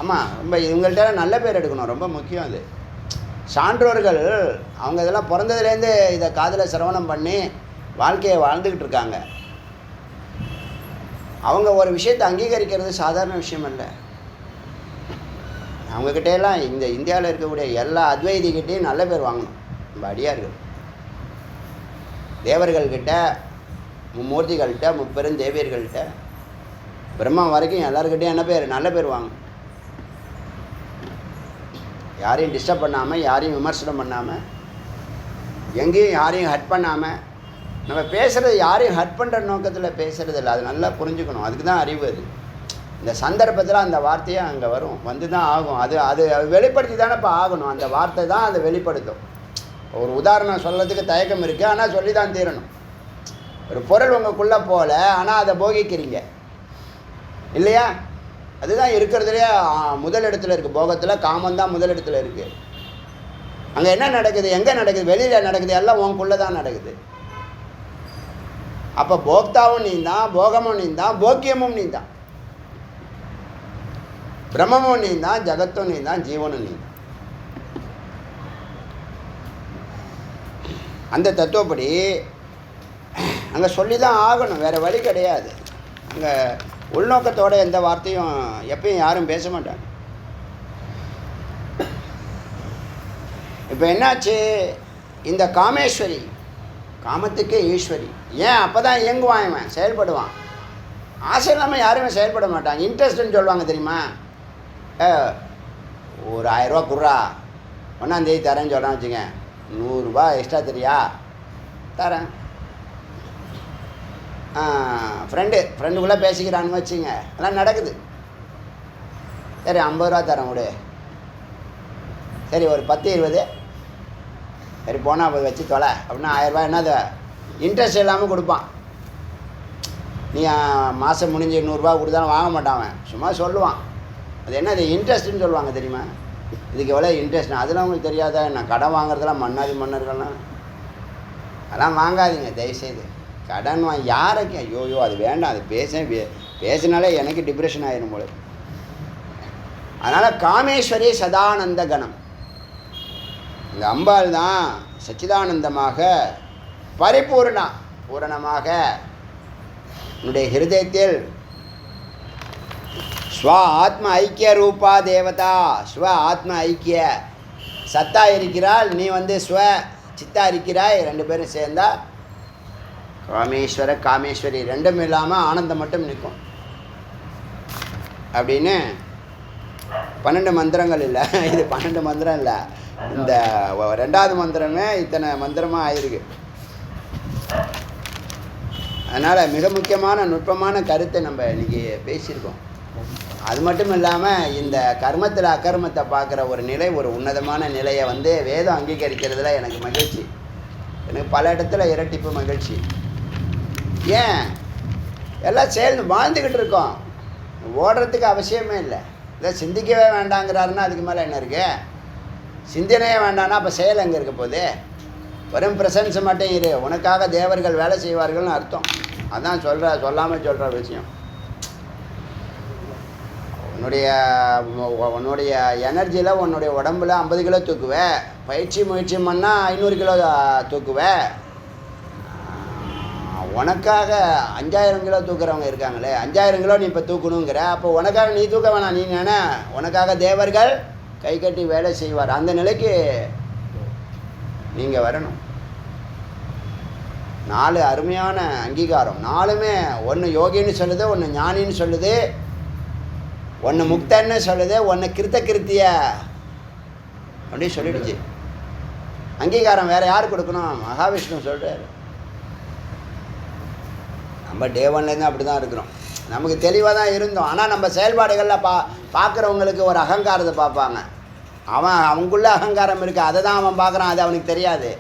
Speaker 1: ஆமாம், ரொம்ப இவங்கள்ட்ட நல்ல பேர் எடுக்கணும், ரொம்ப முக்கியம். அது சான்றோர்கள் அவங்க இதெல்லாம் பிறந்ததுலேருந்து இதை காதில் சிரவணம் பண்ணி வாழ்க்கையை வாழ்ந்துக்கிட்டு இருக்காங்க. அவங்க ஒரு விஷயத்தை அங்கீகரிக்கிறது சாதாரண விஷயம் இல்லை. அவங்கக்கிட்டேலாம் இந்த இந்தியாவில் இருக்கக்கூடிய எல்லா அத்வைதிகிட்டையும் நல்ல பேர் வாங்கணும். நம்ம அடியார்கள் தேவர்கள்கிட்ட, மும்மூர்த்திகள்கிட்ட, முப்பெருந்தேவியர்கள்கிட்ட, பிரம்மா வரைக்கும் எல்லாருக்கிட்டையும் என்ன பேர், நல்ல பேர் வாங்கணும். யாரையும் டிஸ்டர்ப் பண்ணாமல், யாரையும் விமர்சனம் பண்ணாமல், எங்கேயும் யாரையும் ஹர்ட் பண்ணாமல். நம்ம பேசுகிறது யாரையும் ஹர்ட் பண்ணுற நோக்கத்தில் பேசுகிறது இல்லை. அது நல்லா புரிஞ்சுக்கணும். அதுக்கு தான் அறிவு. அது இந்த சந்தர்ப்பத்தில் அந்த வார்த்தையே அங்கே வரும், வந்து தான் ஆகும். அது வெளிப்படுத்தி தானே இப்போ ஆகணும். அந்த வார்த்தை தான் அதை வெளிப்படுத்தும். ஒரு உதாரணம் சொல்கிறதுக்கு தயக்கம் இருக்குது, ஆனால் சொல்லி தான் தீரணும். ஒரு பொருள் உங்களுக்குள்ளே போகல, ஆனால் அதை போகிக்கிறீங்க. இல்லையா? அதுதான் இருக்கிறதுலையே முதல் இடத்துல இருக்குது. போகத்தில் காமந்தான் முதல் இடத்துல இருக்குது. அங்கே என்ன நடக்குது, எங்கே நடக்குது? வெளியில் நடக்குது, எல்லாம் உனக்குள்ளே தான் நடக்குது. அப்போ போக்தாவும் நீ தான், போகமும் நீ தான், போக்கியமும் நீ தான், பிரம்மமும் நீ தான், ஜகத்தும் நீ தான், ஜீவனும் நீ தான். அந்த தத்துவப்படி அங்கே சொல்லி தான் ஆகணும், வேறு வழி கிடையாது. அங்கே உள்நோக்கத்தோட எந்த வார்த்தையும் எப்பயும் யாரும் பேச மாட்டாங்க. இப்போ என்னாச்சு, இந்த காமேஸ்வரி, காமத்துக்கே ஈஸ்வரி. ஏன்? அப்போ தான் இயங்குவான், இவன் செயல்படுவான். ஆசை இல்லாமல் யாருமே செயல்பட மாட்டாங்க. இன்ட்ரெஸ்ட்டுன்னு சொல்லுவாங்க தெரியுமா? ஒரு 1000 ரூபா குர்ரா, 1ஆம் தேதி தரேன்னு சொல்கிறான்னு வச்சுங்க, 100 ரூபா எக்ஸ்ட்ரா தெரியா? தரேன். ஃப்ரெண்டுக்குள்ளே பேசிக்கிறான்னு வச்சுங்க, எல்லாம் நடக்குது. சரி 50 ரூபா தரேன் விடு. சரி ஒரு 10 20, சரி போனால் போய் வச்சு தொலை அப்படின்னா 1000 ரூபா என்னது இன்ட்ரெஸ்ட் இல்லாமல் கொடுப்பான். நீ மாதம் முடிஞ்சு 100 ரூபா கொடுத்தாலும் வாங்க மாட்டான் அவன், சும்மா சொல்லுவான். அது என்ன, அது இன்ட்ரெஸ்ட்டுன்னு சொல்லுவாங்க தெரியுமா? இதுக்கு எவ்வளோ இன்ட்ரெஸ்ட், அதெல்லாம் உங்களுக்கு தெரியாத? நான் கடன் வாங்குறதெல்லாம் மன்னாதி மன்னர்கள்லாம் அதெல்லாம் வாங்காதீங்க தயவுசெய்து. கடன் யாருக்கு? ஐயோயோ அது வேண்டாம், அது பேசினாலே எனக்கு டிப்ரெஷன் ஆயிரும் போல. அதனால் காமேஸ்வரி சதானந்த கணம், இந்த அம்பாள் தான் சச்சிதானந்தமாக பூரணமாக என்னுடைய ஹிருதயத்தில் ஸ்வ ஆத்ம ஐக்கிய ரூபா தேவதா, ஸ்வ ஆத்ம ஐக்கிய சத்தா இருக்கிறாள், நீ ஸ்வ சித்தா இருக்கிறாய். 2 பேரும் சேர்ந்தா காமேஸ்வர காமேஸ்வரி, ரெண்டும் இல்லாமல் ஆனந்தம் மட்டும் நிற்கும் அப்படின்னு 12 மந்திரங்கள் இல்லை, இது 12 மந்திரம் இல்லை, இந்த 2வது மந்திரமே இத்தனை மந்திரமாக ஆயிருக்கு. அதனால் மிக முக்கியமான நுட்பமான கருத்தை நம்ம இன்றைக்கி பேசியிருக்கோம். அது மட்டும் இல்லாமல் இந்த கர்மத்தில் அகர்மத்தை பார்க்குற ஒரு நிலை, ஒரு உன்னதமான நிலையை வேதம் அங்கீகரிக்கிறதுல எனக்கு மகிழ்ச்சி. எனக்கு பல இடத்துல இரட்டிப்பு மகிழ்ச்சி. ஏன்? எல்லாம் சேர்ந்து வாழ்ந்துக்கிட்டு இருக்கோம், ஓடுறதுக்கு அவசியமே இல்லை. இதை சிந்திக்கவே வேண்டாங்கிறாருன்னா அதுக்கு மேலே என்ன இருக்கு? சிந்தனையே வேண்டான்னா அப்போ செயல் எங்கே இருக்க போகுது? வெறும் பிரசன்ஸ் மட்டும் இரு, உனக்காக தேவர்கள் வேலை செய்வார்கள்னு அர்த்தம். அதான் சொல்லாமல் சொல்கிற விஷயம். உன்னுடைய எனர்ஜியில் உன்னுடைய உடம்புல 50 கிலோ தூக்குவேன், முயற்சி பண்ணால் 500 கிலோ தூக்குவேன். உனக்காக 5000 கிலோ தூக்குறவங்க இருக்காங்களே, 5000 கிலோ நீ இப்போ தூக்கணுங்கிற, அப்போ உனக்காக நீ தூக்க வேணாம். நீ நினை, உனக்காக தேவர்கள் கை கட்டி வேலை செய்வார். அந்த நிலைக்கு நீங்கள் வரணும். 4 அருமையான அங்கீகாரம், 4மே ஒன்று யோகின்னு சொல்லுது, ஒன்று ஞானின்னு சொல்லுது, ஒன்று முக்தன்னு சொல்லுது, ஒன்று கிருத்திய அப்படின்னு சொல்லிடுச்சு. அங்கீகாரம் வேறு யார் கொடுக்கணும்? மகாவிஷ்ணு சொல்கிறார். நம்ம டே 1லேருந்து அப்படி தான் இருக்கிறோம். நமக்கு தெளிவாக தான் இருந்தோம். ஆனால் நம்ம செயல்பாடுகளில் பார்க்குறவங்களுக்கு ஒரு அகங்காரத்தை பார்ப்பாங்க. அவனுக்குள்ள அகங்காரம் இருக்குது, அதை தான் அவன் பார்க்குறான், அது அவனுக்கு தெரியாது.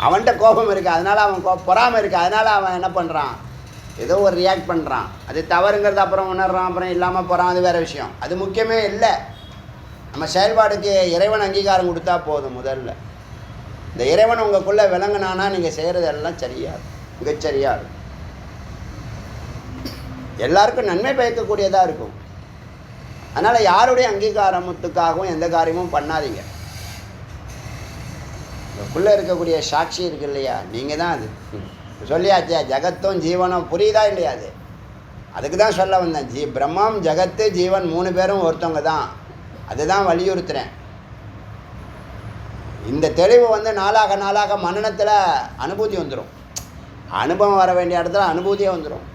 Speaker 1: அவன்கிட்ட கோபம் இருக்குது, அதனால் அவன் பொறாமை இருக்குது, அதனால் அவன் என்ன பண்ணுறான், ஏதோ ஒரு ரியாக்ட் பண்ணுறான். அது தவறுங்கிறது அப்புறம் உணர்றான், அப்புறம் இல்லாமல் போகிறான், அது வேறு விஷயம். அது முக்கியமே இல்லை. நம்ம செயல்பாடுக்கு இறைவன் அங்கீகாரம் கொடுத்தா போதும். முதல்ல இந்த இறைவன் உங்களுக்குள்ளே விளங்குனானா நீங்கள் செய்கிறது எல்லாம் சரியாக மிகச்சரியாக இருக்கும். எல்லாருக்கும் நன்மை பயக்கக்கூடியதாக இருக்கும். அதனால் யாருடைய அங்கீகாரத்துக்காகவும் எந்த காரியமும் பண்ணாதீங்க. உங்களுக்குள்ளே இருக்கக்கூடிய சாட்சி இருக்கு இல்லையா, நீங்கள் தான் அது. சொல்லியாச்சே, ஜகத்தும் ஜீவனும் புரியுதா இல்லையா? அதுக்கு தான் சொல்ல வந்தேன். பிரம்மம் ஜகத்து ஜீவன் 3 பேரும் ஒருத்தவங்க தான். அதுதான் வலியுறுத்துகிறேன். இந்த தெளிவு நாளாக மனநத்தில் அனுபூதி வந்துடும். அனுபவம் வர வேண்டிய இடத்துல அனுபூதியே வந்துடும்.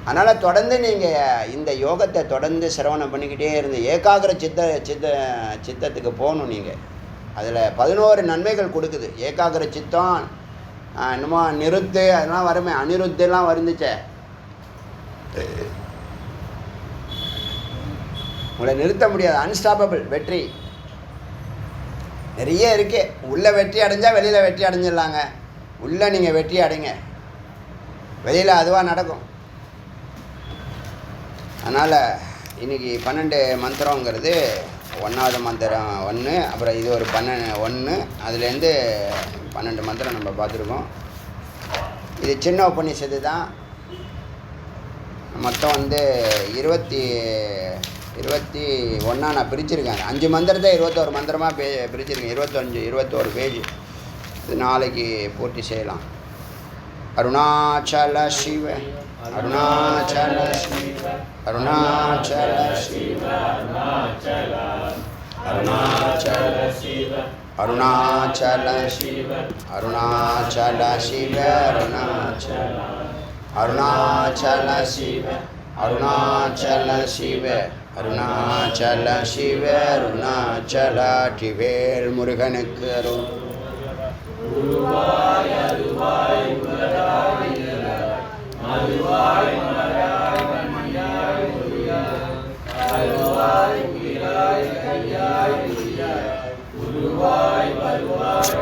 Speaker 1: அதனால் தொடர்ந்து நீங்கள் இந்த யோகத்தை தொடர்ந்து சிரவணம் பண்ணிக்கிட்டே இருந்து ஏகாகிர சித்தத்துக்கு போகணும். நீங்கள் அதில் 11 நன்மைகள் கொடுக்குது. ஏகாகிர சித்தம், என்னமோ நிறுத்து, அதெல்லாம் வருமே, அனிருத்தெல்லாம் வந்துச்சே. உங்களை நிறுத்த முடியாது. அன்ஸ்டாப்பபிள் வெற்றி நிறைய இருக்குது. உள்ளே வெற்றி அடைஞ்சால் வெளியில் வெற்றி அடைஞ்சிடலாங்க. உள்ளே நீங்கள் வெற்றி அடைங்க, வெளியில் அதுவாக நடக்கும். அதனால் இன்றைக்கி 12 மந்திரங்கிறது 1வது மந்திரம் 1, அப்புறம் இது ஒரு 1, அதுலேருந்து 12 மந்திரம் நம்ம பார்த்துருக்கோம். இது சின்ன உபநிஷத்து தான். மொத்தம் 21 நான் பிரிச்சுருக்கேன். 5 மந்திரத்தை 21 மந்திரமாக பிரிச்சுருக்கேன். 21 பேஜ். இது நாளைக்கு பூர்த்தி செய்யலாம். அருணாச்சல சிவ அருணாச்சல சிவ அருணாச்சல சிவ அருணாச்சல சிவ அருணாச்சல சிவ அருணாச்சல சிவ அருணாச்சல சிவ அருணாச்சல சிவ அருணாச்சல சிவ அருணாச்சல டிவேல் முருகனுக்கு அருள்.
Speaker 2: குருவாய் அருவாய் உலகாய் மறுவாய் மலராய் மணியாய் ஒளியாய் அருவாய் உயிராய் கையாய் குருவாய் வருவாய்